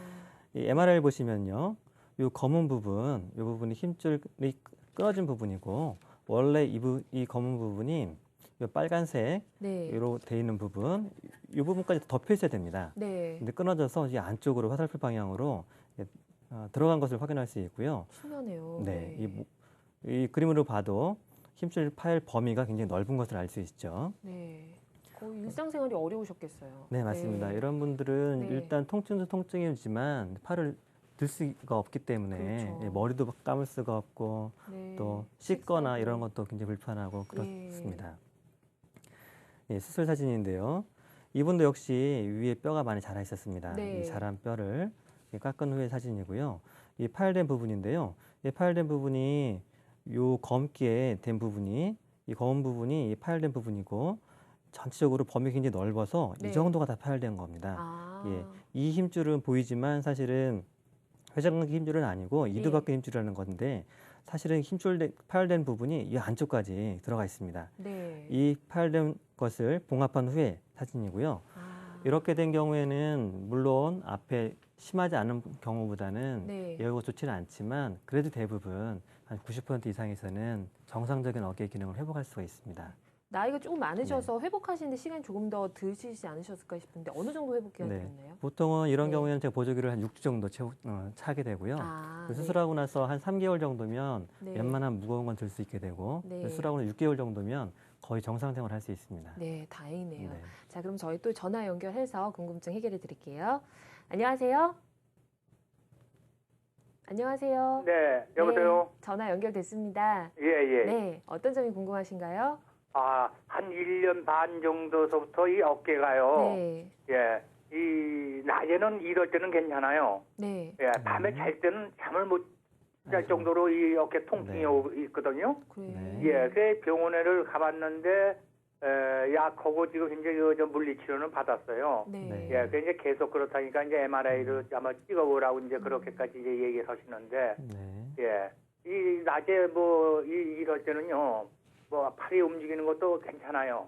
이 MRI 보시면요. 이 검은 부분, 이 부분이 힘줄이 끊어진 부분이고 원래 이 검은 부분이 이 빨간색 네. 으로 돼 있는 부분, 이 부분까지 덮여 있어야 됩니다. 네. 근데 끊어져서 이 안쪽으로 화살표 방향으로 들어간 것을 확인할 수 있고요. 심하네요. 네, 이 그림으로 봐도 힘줄 파열 범위가 굉장히 넓은 것을 알 수 있죠. 네. 거의 일상생활이 어려우셨겠어요. 네, 맞습니다. 이런 분들은 네. 일단 통증도 통증이지만 팔을 들 수가 없기 때문에 그렇죠. 예, 머리도 감을 수가 없고 네. 또 씻거나 식사도. 이런 것도 굉장히 불편하고 네. 그렇습니다. 예, 수술 사진인데요. 이분도 역시 위에 뼈가 많이 자라 있었습니다. 네. 이 자란 뼈를 깎은 후의 사진이고요. 이 파열된 부분인데요. 이 파열된 부분이 요 검게 된 부분이 이 검은 부분이 이 파열된 부분이고 전체적으로 범위 굉장히 넓어서 네. 이 정도가 다 파열된 겁니다. 아. 예, 이 힘줄은 보이지만 사실은 회전근개 힘줄은 아니고 이두박근 힘줄이라는 건데 사실은 파열된 부분이 이 안쪽까지 들어가 있습니다. 네. 이 파열된 것을 봉합한 후에 사진이고요. 아. 이렇게 된 경우에는 물론 앞에 심하지 않은 경우보다는 네. 예후가 좋지는 않지만 그래도 대부분 한 90% 이상에서는 정상적인 어깨 기능을 회복할 수가 있습니다. 나이가 조금 많으셔서 회복하시는데 시간이 조금 더 드시지 않으셨을까 싶은데 어느 정도 회복 기간이 네. 되었나요? 보통은 이런 네. 경우에는 제가 보조기를 한 6주 정도 차게 되고요. 아, 그 수술하고 나서 한 3개월 정도면 네. 웬만한 무거운 건 들 수 있게 되고 네. 수술하고 6개월 정도면 거의 정상 생활을 할 수 있습니다. 네, 다행이네요. 네. 자, 그럼 저희 또 전화 연결해서 궁금증 해결해 드릴게요. 안녕하세요. 안녕하세요. 네, 여보세요? 네, 전화 연결됐습니다. 예, 예. 네, 어떤 점이 궁금하신가요? 아, 한 1년 반 정도서부터 이 어깨가요. 네, 예. 이, 낮에는 이럴 때는 괜찮아요. 네, 예, 밤에 잘 때는 잠을 못 잘 아이고. 정도로 이 어깨 통증이 네. 있거든요. 그래요. 네. 예, 그 병원에를 가봤는데, 약하고 지금 이제 저 물리치료는 받았어요. 네, 네. 예, 그 이제 계속 그렇다니까 이제 MRI를 아마 찍어보라고 이제 그렇게까지 이제 얘기를 하시는데, 네. 예. 이 낮에 뭐 이럴 때는요. 뭐 팔이 움직이는 것도 괜찮아요.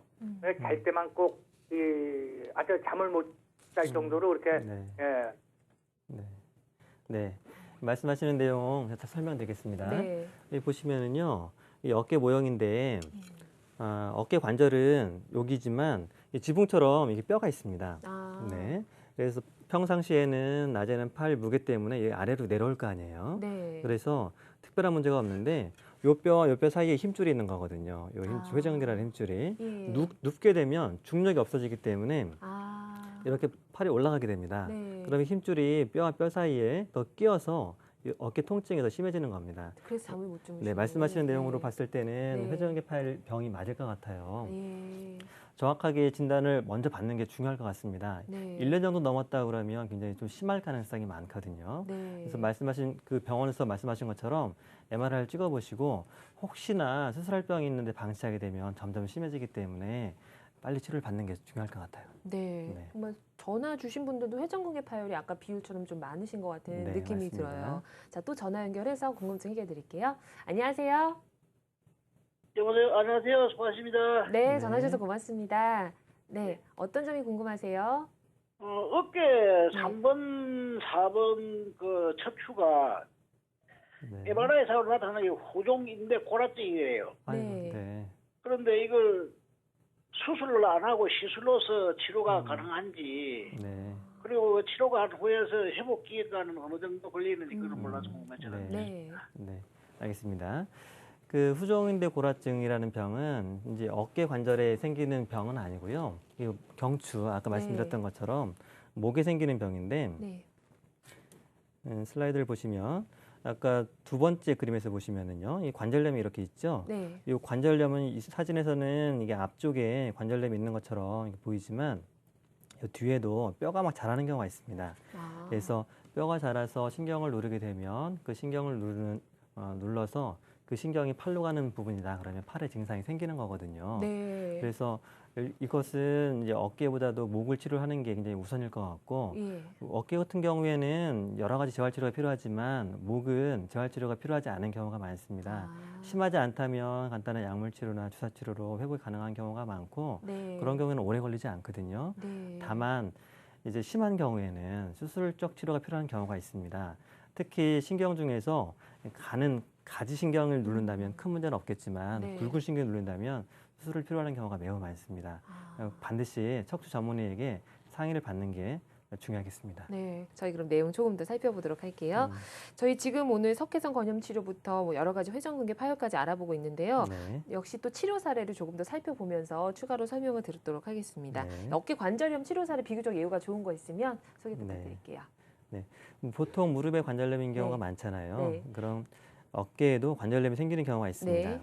잘 때만 꼭 이 아주 잠을 못 잘 정도로 그렇게 네. 예. 네. 네. 말씀하시는 내용 제가 다 설명드리겠습니다. 네. 여기 보시면은요, 이 어깨 모형인데 어깨 관절은 여기지만 이 지붕처럼 이게 뼈가 있습니다. 아. 네. 그래서 평상시에는 낮에는 팔 무게 때문에 이 아래로 내려올 거 아니에요. 네. 그래서 특별한 문제가 없는데 요 뼈 사이에 힘줄이 있는 거거든요. 요 아. 회전근개라는 힘줄이 예. 눕게 되면 중력이 없어지기 때문에 아. 이렇게 팔이 올라가게 됩니다. 네. 그러면 힘줄이 뼈와 뼈 사이에 더 끼어서 이 어깨 통증이 더 심해지는 겁니다. 그래서 잠을 못 주무시고. 네, 말씀하시는 내용으로 봤을 때는 네. 회전근개팔 병이 맞을 것 같아요. 예. 정확하게 진단을 먼저 받는 게 중요할 것 같습니다. 네. 1년 정도 넘었다 그러면 굉장히 좀 심할 가능성이 많거든요. 네. 그래서 말씀하신 그 병원에서 말씀하신 것처럼 MRI를 찍어보시고 혹시나 수술할 병이 있는데 방치하게 되면 점점 심해지기 때문에 빨리 치료를 받는 게 중요할 것 같아요. 네. 네. 정말 전화 주신 분들도 회전근개 파열이 아까 비율처럼 좀 많으신 것 같은 네, 느낌이 맞습니다. 들어요. 자, 또 전화 연결해서 궁금증 해결해 드릴게요. 안녕하세요. 여보세요. 안녕하세요. 수고하십니다. 네, 네. 전화 주셔서 고맙습니다. 네, 어떤 점이 궁금하세요? 어깨 3번, 4번 그 척추가 네. MRI상으로 나타나는 게 호종인대 골아증이에요. 아이고, 네. 네. 그런데 이걸 수술을 안 하고 시술로서 치료가 음. 가능한지 네. 그리고 치료가 한 후에서 회복 기간은 어느 정도 걸리는지 그건 몰라서 궁금해요. 네. 네. 네, 알겠습니다. 그 후종인대 골아증이라는 병은 이제 어깨 관절에 생기는 병은 아니고요. 이 경추 아까 말씀드렸던 것처럼 목에 생기는 병인데 네. 슬라이드를 보시면 아까 두 번째 그림에서 보시면은요, 이 관절염이 이렇게 있죠. 네. 이 관절염은 이 사진에서는 이게 앞쪽에 관절염이 있는 것처럼 이렇게 보이지만 이 뒤에도 뼈가 막 자라는 경우가 있습니다. 아. 그래서 뼈가 자라서 신경을 누르게 되면 그 신경을 눌러서 그 신경이 팔로 가는 부분이다. 그러면 팔에 증상이 생기는 거거든요. 네. 그래서 이것은 이제 어깨보다도 목을 치료하는 게 굉장히 우선일 것 같고 예. 어깨 같은 경우에는 여러 가지 재활 치료가 필요하지만 목은 재활 치료가 필요하지 않은 경우가 많습니다. 아. 심하지 않다면 간단한 약물 치료나 주사 치료로 회복이 가능한 경우가 많고 네. 그런 경우에는 오래 걸리지 않거든요. 네. 다만 이제 심한 경우에는 수술적 치료가 필요한 경우가 있습니다. 특히 신경 중에서 가지신경을 누른다면 큰 문제는 없겠지만 네. 굴굴신경을 누른다면 수술을 필요하는 경우가 매우 많습니다. 아. 반드시 척추 전문의에게 상의를 받는 게 중요하겠습니다. 네, 저희 그럼 내용 조금 더 살펴보도록 할게요. 저희 지금 오늘 석회성 건염 치료부터 뭐 여러 가지 회전근개 파열까지 알아보고 있는데요. 네. 역시 또 치료 사례를 조금 더 살펴보면서 추가로 설명을 드리도록 하겠습니다. 네. 어깨 관절염 치료 사례 비교적 예후가 좋은 거 있으면 소개 네. 부탁드릴게요. 보통 무릎에 관절염인 경우가 네. 많잖아요. 네. 그럼 어깨에도 관절염이 생기는 경우가 있습니다. 네.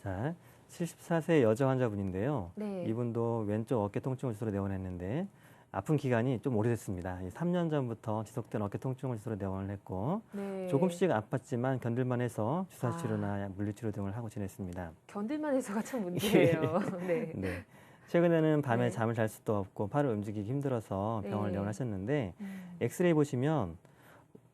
자, 74세 여자 환자분인데요. 네. 이분도 왼쪽 어깨 통증을 주소로 내원했는데 아픈 기간이 좀 오래됐습니다. 3년 전부터 지속된 어깨 통증을 주소로 내원을 했고 네. 조금씩 아팠지만 견딜만 해서 주사 아. 치료나 물리치료 등을 하고 지냈습니다. 견딜만 해서가 참 문제예요. 네. 네. 최근에는 밤에 네. 잠을 잘 수도 없고 팔을 움직이기 힘들어서 병원을 네. 내원하셨는데 음. 엑스레이 보시면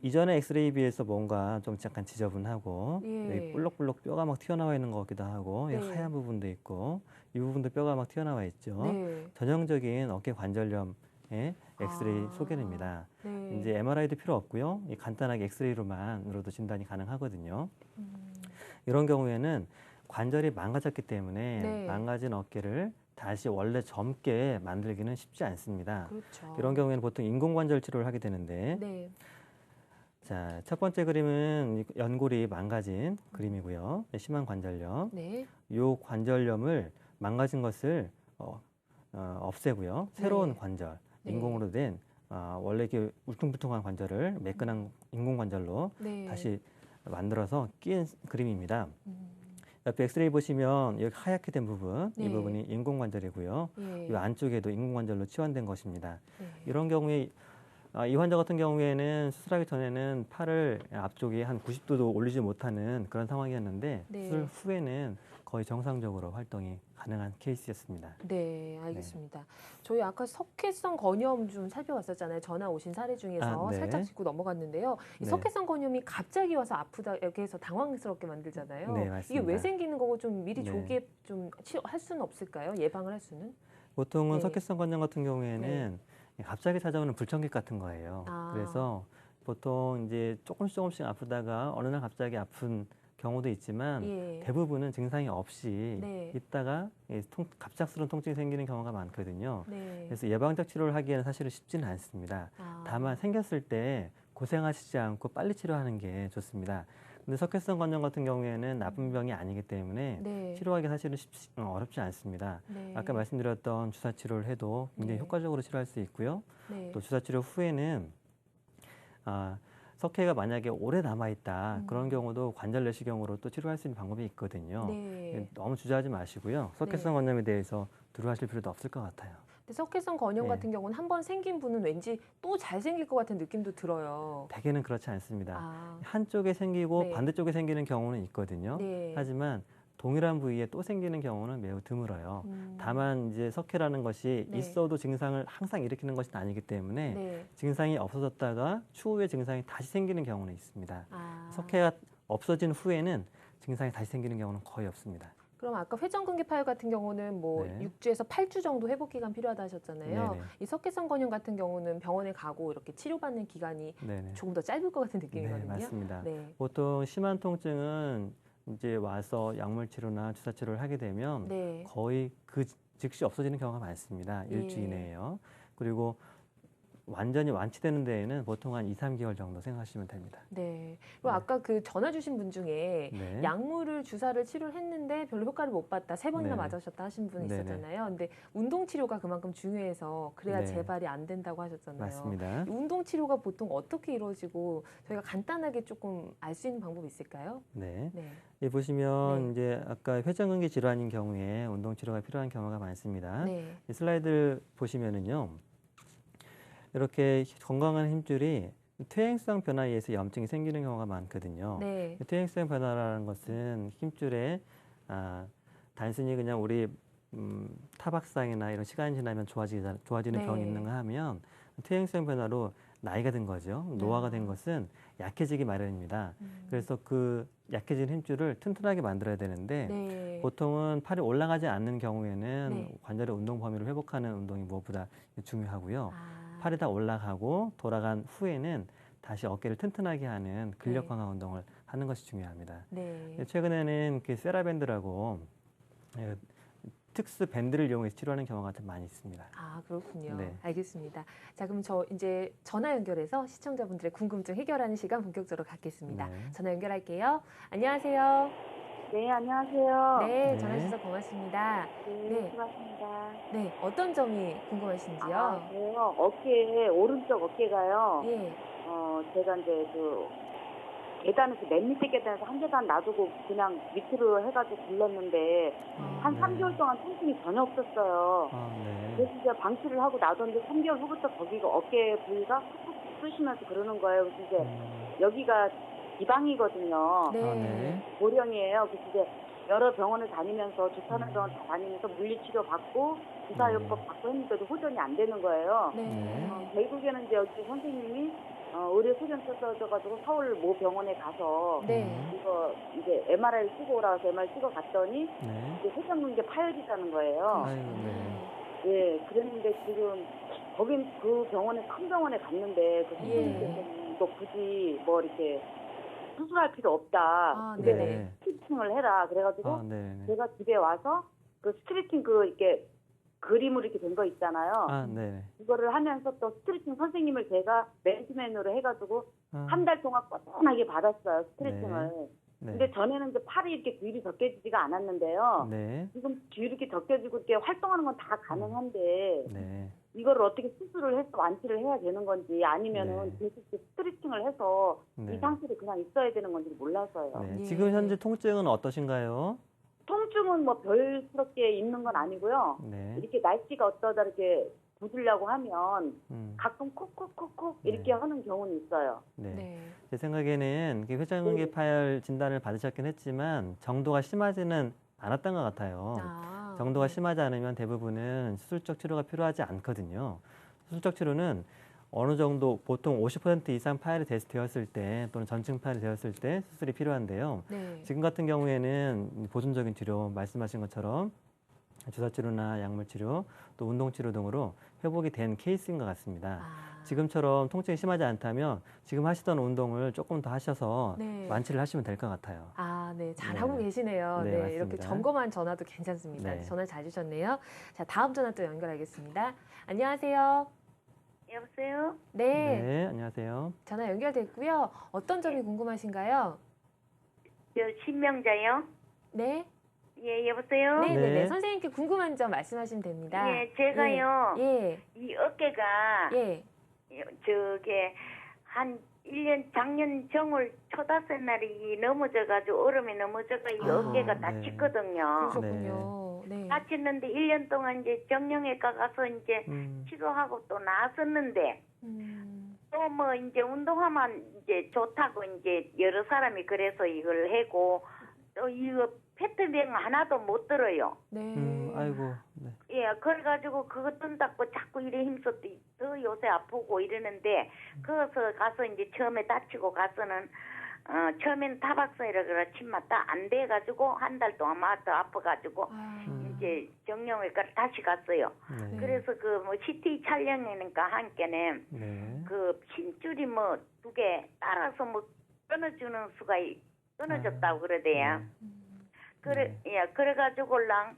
이전에 엑스레이에 비해서 뭔가 좀 약간 지저분하고 예. 여기 볼록볼록 뼈가 막 튀어나와 있는 것 같기도 하고 여기 네. 하얀 부분도 있고 이 부분도 뼈가 막 튀어나와 있죠. 네. 전형적인 어깨 관절염의 엑스레이 아. 소견입니다. 네. 이제 MRI도 필요 없고요. 이 간단하게 엑스레이로만으로도 진단이 가능하거든요. 음. 이런 경우에는 관절이 망가졌기 때문에 네. 망가진 어깨를 다시 원래 젊게 만들기는 쉽지 않습니다. 그렇죠. 이런 경우에는 보통 인공관절 치료를 하게 되는데 네. 자, 첫 번째 그림은 연골이 망가진 그림이고요. 심한 관절염. 네. 이 관절염을 망가진 것을 없애고요. 새로운 네. 관절, 네. 인공으로 된 원래 이렇게 울퉁불퉁한 관절을 매끈한 인공관절로 네. 다시 만들어서 끼인 그림입니다. 음. 옆에 엑스레이 보시면 여기 하얗게 된 부분, 네. 이 부분이 인공관절이고요. 예. 이 안쪽에도 인공관절로 치환된 것입니다. 네. 이런 경우에 이 환자 같은 경우에는 수술하기 전에는 팔을 앞쪽에 한 90도도 올리지 못하는 그런 상황이었는데 네. 수술 후에는 거의 정상적으로 활동이 가능한 케이스였습니다. 네, 알겠습니다. 저희 아까 석회성 건염 좀 살펴봤었잖아요. 전화 오신 사례 중에서 아, 네. 살짝 짚고 넘어갔는데요. 이 네. 석회성 건염이 갑자기 와서 아프다 이렇게 해서 당황스럽게 만들잖아요. 네, 이게 맞습니다. 왜 생기는 거고 좀 미리 네. 조기에 좀 치료할 수는 없을까요? 예방을 할 수는? 보통은 네. 석회성 건염 같은 경우에는 갑자기 찾아오는 불청객 같은 거예요. 아. 그래서 보통 이제 조금씩 아프다가 어느 날 갑자기 아픈 경우도 있지만 예. 대부분은 증상이 없이 네. 있다가 갑작스러운 통증이 생기는 경우가 많거든요. 네. 그래서 예방적 치료를 하기에는 사실은 쉽지는 않습니다. 아. 다만 생겼을 때 고생하시지 않고 빨리 치료하는 게 좋습니다. 근데 석회성 건염 같은 경우에는 나쁜 병이 아니기 때문에 네. 치료하기 사실은 어렵지 않습니다. 네. 아까 말씀드렸던 주사 치료를 해도 굉장히 네. 효과적으로 치료할 수 있고요. 네. 또 주사 치료 후에는 석회가 만약에 오래 남아있다 그런 경우도 관절 내시경으로 또 치료할 수 있는 방법이 있거든요. 네. 너무 주저하지 마시고요. 석회성 건염에 대해서 두려워하실 필요도 없을 것 같아요. 근데 석회성 건염 네. 같은 경우는 한번 생긴 분은 왠지 또 잘 생길 것 같은 느낌도 들어요. 대개는 그렇지 않습니다. 아. 한쪽에 생기고 네. 반대쪽에 생기는 경우는 있거든요. 네. 하지만 동일한 부위에 또 생기는 경우는 매우 드물어요. 다만 이제 석회라는 것이 네. 있어도 증상을 항상 일으키는 것은 아니기 때문에 네. 증상이 없어졌다가 추후에 증상이 다시 생기는 경우는 있습니다. 아. 석회가 없어진 후에는 증상이 다시 생기는 경우는 거의 없습니다. 그럼 아까 회전근개 파열 같은 경우는 뭐 네. 6주에서 8주 정도 회복 기간 필요하다 하셨잖아요. 네네. 이 석회성 건염 같은 경우는 병원에 가고 이렇게 치료받는 기간이 네네. 조금 더 짧을 것 같은 네, 느낌이거든요. 맞습니다. 네. 보통 심한 통증은 이제 와서 약물 치료나 주사 치료를 하게 되면 네. 거의 그 즉시 없어지는 경우가 많습니다. 예. 일주 이내에요. 그리고 완전히 완치되는 데에는 보통 한 2, 3개월 정도 생각하시면 됩니다. 네. 그리고 네. 아까 그 전화 주신 분 중에 네. 약물을 주사를 치료를 했는데 별로 효과를 못 봤다. 3번이나 네네. 맞으셨다 하신 분 네네. 있었잖아요. 근데 운동 치료가 그만큼 중요해서 그래야 네. 재발이 안 된다고 하셨잖아요. 맞습니다. 이 운동 치료가 보통 어떻게 이루어지고 저희가 간단하게 조금 알 수 있는 방법이 있을까요? 네. 네. 이 보시면 네. 이제 아까 회전근개 질환인 경우에 운동 치료가 필요한 경우가 많습니다. 네. 이 슬라이드 보시면은요. 이렇게 건강한 힘줄이 퇴행성 변화에 의해서 염증이 생기는 경우가 많거든요. 네. 퇴행성 변화라는 것은 힘줄에 단순히 그냥 우리 타박상이나 이런 시간이 지나면 좋아지는 네. 병이 있는가 하면 퇴행성 변화로 나이가 든 거죠. 노화가 된 것은 약해지기 마련입니다. 그래서 그 약해진 힘줄을 튼튼하게 만들어야 되는데 네. 보통은 팔이 올라가지 않는 경우에는 네. 관절의 운동 범위를 회복하는 운동이 무엇보다 중요하고요. 아. 팔이 다 올라가고 돌아간 후에는 다시 어깨를 튼튼하게 하는 근력 강화 운동을 하는 것이 중요합니다. 네. 최근에는 그 세라밴드라고 특수 밴드를 이용해서 치료하는 경우가 좀 많이 있습니다. 아, 그렇군요. 네. 알겠습니다. 자, 그럼 저 이제 전화 연결해서 시청자분들의 궁금증 해결하는 시간 본격적으로 갖겠습니다. 네. 전화 연결할게요. 안녕하세요. 네, 안녕하세요. 네, 네. 전화 주셔서 고맙습니다. 네, 네. 수고하십니다. 네, 어떤 점이 궁금하신지요? 저요. 오른쪽 어깨가요. 예. 제가 이제 계단에서 맨 밑에 계단에서 한 계단 놔두고 그냥 밑으로 해가지고 굴렀는데 한 네. 3개월 동안 통증이 전혀 없었어요. 네. 그래서 이제 방치를 하고 놔뒀는데 3개월 후부터 거기가 어깨 부위가 푹푹 쑤시면서 그러는 거예요. 그래서 이제 여기가 지방이거든요. 네. 네. 고령이에요. 그래서 이제 여러 병원을 다니면서 좋다는 병원 다 다니면서 물리치료 받고 주사요법 받고 했는데도 호전이 안 되는 거예요. 네. 결국에는 이제 여기 선생님이 의료 소견 써줘가지고 서울 모 병원에 가서 네. 이거 이제 MRI 찍어 오라 해서 MRI 찍어 갔더니 네. 이제 회전근개 파열이라는 거예요. 아이고, 네. 예, 그랬는데 지금 거긴 그 병원에 큰 병원에 갔는데 그 선생님께서는 또 굳이 뭐 이렇게 수술할 필요 없다. 아, 근데 네네. 스트레칭을 해라. 그래가지고 네. 제가 집에 와서 그 스트레칭 이렇게 그림으로 이렇게 된 거 있잖아요. 네. 그거를 하면서 또 스트레칭 선생님을 제가 맨투맨으로 해가지고 한 달 동안 꾸준하게 받았어요, 스트레칭을. 네. 근데 전에는 이제 팔이 이렇게 뒤로 벗겨지지가 않았는데요. 네. 지금 뒤로 이렇게 벗겨지고 이렇게 활동하는 건 다 가능한데 네. 이거를 어떻게 수술을 해서 완치를 해야 되는 건지 아니면은 네. 계속 스트레칭을 해서 네. 이 상태로 그냥 있어야 되는 건지 몰라서요. 네. 예. 지금 현재 통증은 어떠신가요? 통증은 뭐 별스럽게 있는 건 아니고요. 네. 이렇게 날씨가 어떠다 이렇게 부으려고 하면 가끔 콕콕콕콕 이렇게 하는 경우는 있어요. 네. 네. 제 생각에는 회전근개 파열 진단을 받으셨긴 했지만 정도가 심하지는 않았던 것 같아요. 아. 정도가 심하지 않으면 대부분은 수술적 치료가 필요하지 않거든요. 수술적 치료는 어느 정도 보통 50% 이상 파열이 되었을 때 또는 전증 파열이 되었을 때 수술이 필요한데요. 네. 지금 같은 경우에는 보존적인 치료 말씀하신 것처럼 주사 치료나 약물 치료 또 운동 치료 등으로 회복이 된 케이스인 것 같습니다. 아. 지금처럼 통증이 심하지 않다면 지금 하시던 운동을 조금 더 하셔서 네. 완치를 하시면 될 것 같아요. 아, 네. 잘하고 네. 계시네요. 네, 네, 맞습니다. 이렇게 점검한 전화도 괜찮습니다. 네. 전화 잘 주셨네요. 자, 다음 전화 또 연결하겠습니다. 안녕하세요. 여보세요? 네. 네, 안녕하세요. 전화 연결됐고요. 어떤 점이 궁금하신가요? 저 신명자요? 네. 예, 여보세요? 네, 네, 네. 네. 선생님께 궁금한 점 말씀하시면 됩니다. 예, 제가요. 예. 이 어깨가 예. 저게 한 1년 작년 정월 초다섯 날이 넘어져가지고 얼음에 넘어져가 이 아, 어깨가 네. 다쳤거든요. 그러셨군요. 네. 다쳤는데 1년 동안 이제 정형외과 가서 이제 치료하고 또 나았었는데 또 뭐 이제 운동하면 이제 좋다고 이제 여러 사람이 그래서 이걸 하고 또 이거 페트병 하나도 못 들어요. 네. 아이고. 네. 예, 그래가지고 그거 뜬다고 자꾸 이래 힘써도 더 요새 아프고 이러는데 거기서 가서 이제 처음에 다치고 가서는 처음에는 타박상이라 그렇지만 다 안 돼가지고 한 달 동안 더 아파가지고 이제 정형외과를 다시 갔어요. 네. 그래서 그 뭐 CT 촬영이니까 함께는 네. 그 힘줄이 뭐 2개 따라서 뭐 끊어주는 수가 끊어졌다고 그러대요. 그래, 예, 그래가지고랑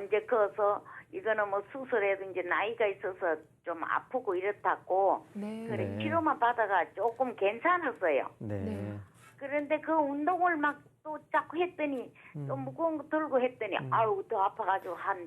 이제 거기서 이거는 뭐 수술해도 이제 나이가 있어서 좀 아프고 이렇다고 네. 그래 네. 치료만 받아가 조금 괜찮았어요. 네. 네. 그런데 그 운동을 막 또 자꾸 했더니 또 무거운 거 들고 했더니 아우 더 아파가지고 한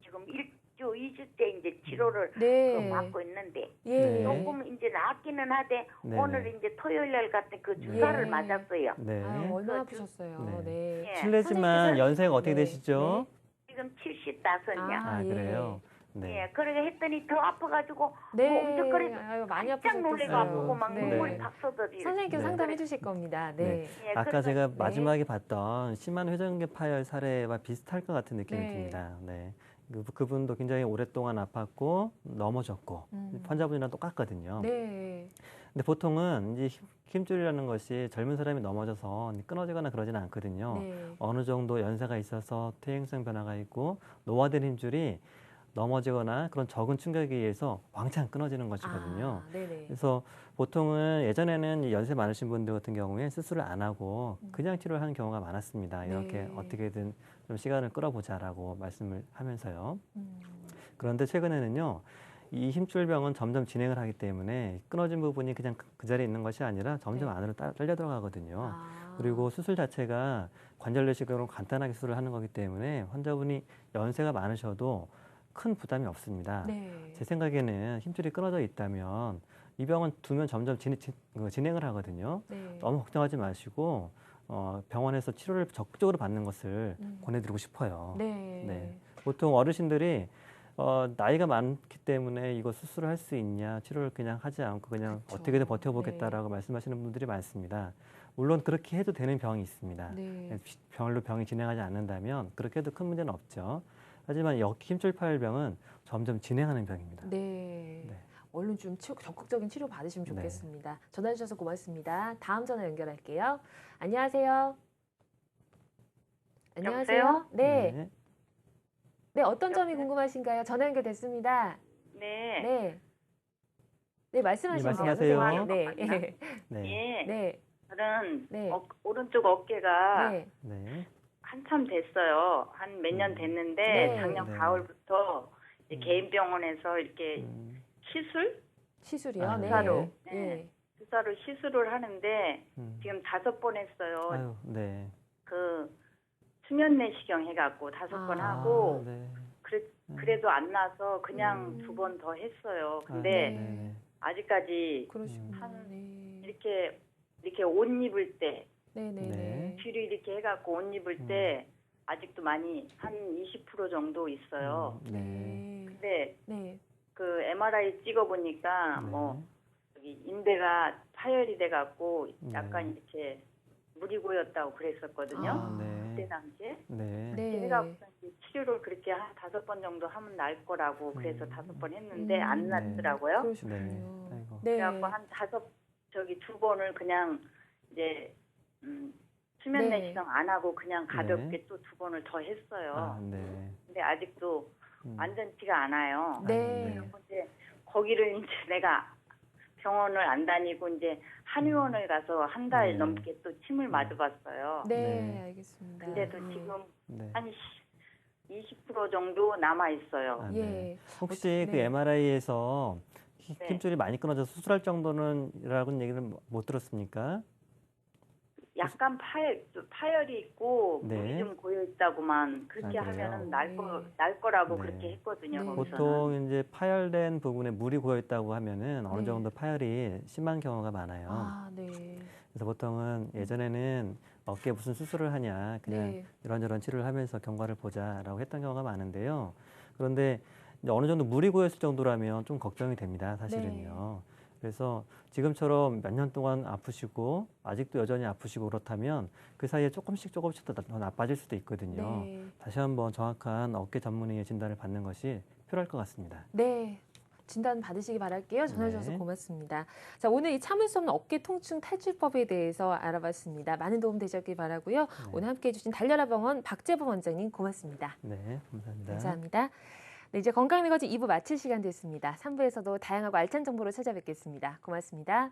지금 1주, 2주째 이제 치료를 네. 받고 있는데 예. 조금 이제 낫기는 하되 네. 오늘 이제 토요일 날 같은 그 주사를 예. 맞았어요. 네. 아, 얼마나 그 아프셨어요. 네. 네. 예. 실례지만 선생님께서- 연세가 어떻게 네. 되시죠? 지금 75년. 아, 예. 그래요? 네. 예, 그러게 했더니 더 아파가지고 네. 뭐 엄청거리고 아유, 많이 깜짝 놀래고 아프셨겠어요. 아프고 막 네. 눈물이 탁 쏟아지고. 선생님께서 네. 상담해 주실 겁니다. 네. 예, 아까 그래서 제가 네. 마지막에 봤던 심한 회전근개 파열 사례와 비슷할 것 같은 느낌이 네. 듭니다. 네. 그분도 굉장히 오랫동안 아팠고 넘어졌고 환자분이랑 똑같거든요. 네. 근데 보통은 이제 힘줄이라는 것이 젊은 사람이 넘어져서 끊어지거나 그러지는 않거든요. 네. 어느 정도 연세가 있어서 퇴행성 변화가 있고 노화된 힘줄이 넘어지거나 그런 적은 충격에 의해서 왕창 끊어지는 것이거든요. 아, 네네. 그래서 보통은 예전에는 이 연세 많으신 분들 같은 경우에 수술을 안 하고 그냥 치료를 하는 경우가 많았습니다. 이렇게 네. 어떻게든 좀 시간을 끌어보자라고 말씀을 하면서요. 음. 그런데 최근에는요, 이 힘줄병은 점점 진행을 하기 때문에 끊어진 부분이 그냥 그 자리에 있는 것이 아니라 점점 네. 안으로 딸려 들어가거든요. 아. 그리고 수술 자체가 관절 내시경으로 간단하게 수술을 하는 거기 때문에 환자분이 연세가 많으셔도 큰 부담이 없습니다. 네. 제 생각에는 힘줄이 끊어져 있다면 이 병은 두면 점점 진행을 하거든요. 네. 너무 걱정하지 마시고 병원에서 치료를 적극적으로 받는 것을 음. 권해드리고 싶어요. 네. 네. 보통 어르신들이 나이가 많기 때문에 이거 수술을 할 수 있냐, 치료를 그냥 하지 않고 그냥 그쵸. 어떻게든 버텨보겠다라고 말씀하시는 분들이 많습니다. 물론 그렇게 해도 되는 병이 있습니다. 네. 별로 병이 진행하지 않는다면 그렇게 해도 큰 문제는 없죠. 하지만 힘줄 파열병은 점점 진행하는 병입니다. 네. 네. 얼른 좀 적극적인 치료 받으시면 네. 좋겠습니다. 전화 주셔서 고맙습니다. 다음 전화 연결할게요. 안녕하세요. 안녕하세요. 여보세요? 네. 네, 어떤 점이 여보세요? 궁금하신가요? 전화 연결됐습니다. 네. 네. 네, 말씀하시면 돼요. 말씀하세요. 선생님. 네. 네. 예. 네. 저는 네. 오른쪽 어깨가 네. 네. 한참 됐어요. 한 몇 년 됐는데 네. 작년 네. 가을부터 이제 개인 병원에서 이렇게 음, 시술이요? 아, 네. 주사로. 네. 네. 주사로 시술을 하는데 지금 5번 했어요. 아유, 네. 그 수면 내시경 해갖고 5번 아. 하고 네. 그래도 안 나서 그냥 2번 더 했어요. 근데 네. 아직까지 그러시군요. 한- 네. 이렇게 옷 입을 때 네네네. 네. 뒤로 이렇게 해갖고 옷 입을 때 아직도 많이 한 20% 정도 있어요. 네. 네. 근데 네. 그 MRI 찍어보니까 네. 뭐 여기 인대가 파열이 돼갖고 네. 약간 이렇게 물이 고였다고 그랬었거든요. 아, 그때 네. 당시에. 네. 네. 그래갖고 이제 치료를 그렇게 한 5번 정도 하면 날 거라고 그래서 5번 했는데 안 네. 났더라고요. 그러시군요. 네. 아이고. 네. 그래갖고 한 2번을 그냥 이제 수면 네. 내시경 안 하고 그냥 가볍게 또 2번을 더 했어요. 아, 네. 근데 아직도 완전치가 않아요. 네. 그리고 이제 거기를 이제 내가 병원을 안 다니고 이제 한의원을 가서 한 달 넘게 또 침을 맞아봤어요. 네, 네. 알겠습니다. 근데도 지금 네. 한 20% 정도 남아 있어요. 아, 예. 네. 혹시 그 네. MRI에서 네. 힘줄이 많이 끊어져서 수술할 정도는이라고는 얘기는 못 들었습니까? 약간 파열이 있고 네. 물이 좀 고여 있다고만 그렇게 아, 그래요? 하면은 네. 날 거라고 네. 그렇게 했거든요. 네. 거기서는. 보통 이제 파열된 부분에 물이 고여 있다고 하면은 어느 네. 정도 파열이 심한 경우가 많아요. 아, 네. 그래서 보통은 예전에는 어깨에 무슨 수술을 하냐, 그냥 네. 이런저런 치료를 하면서 경과를 보자라고 했던 경우가 많은데요. 그런데 이제 어느 정도 물이 고였을 정도라면 좀 걱정이 됩니다, 사실은요. 그래서 지금처럼 몇 년 동안 아프시고 아직도 여전히 아프시고 그렇다면 그 사이에 조금씩 더 나빠질 수도 있거든요. 네. 다시 한번 정확한 어깨 전문의의 진단을 받는 것이 필요할 것 같습니다. 네. 진단 받으시기 바랄게요. 전화 주셔서 네. 고맙습니다. 자, 오늘 이 참을 수 없는 어깨 통증 탈출법에 대해서 알아봤습니다. 많은 도움 되셨길 바라고요. 오늘 함께해 주신 달려라 병원 박재범 원장님 고맙습니다. 네, 감사합니다. 감사합니다. 네, 이제 건강 매거진 2부 마칠 시간 됐습니다. 3부에서도 다양하고 알찬 정보로 찾아뵙겠습니다. 고맙습니다.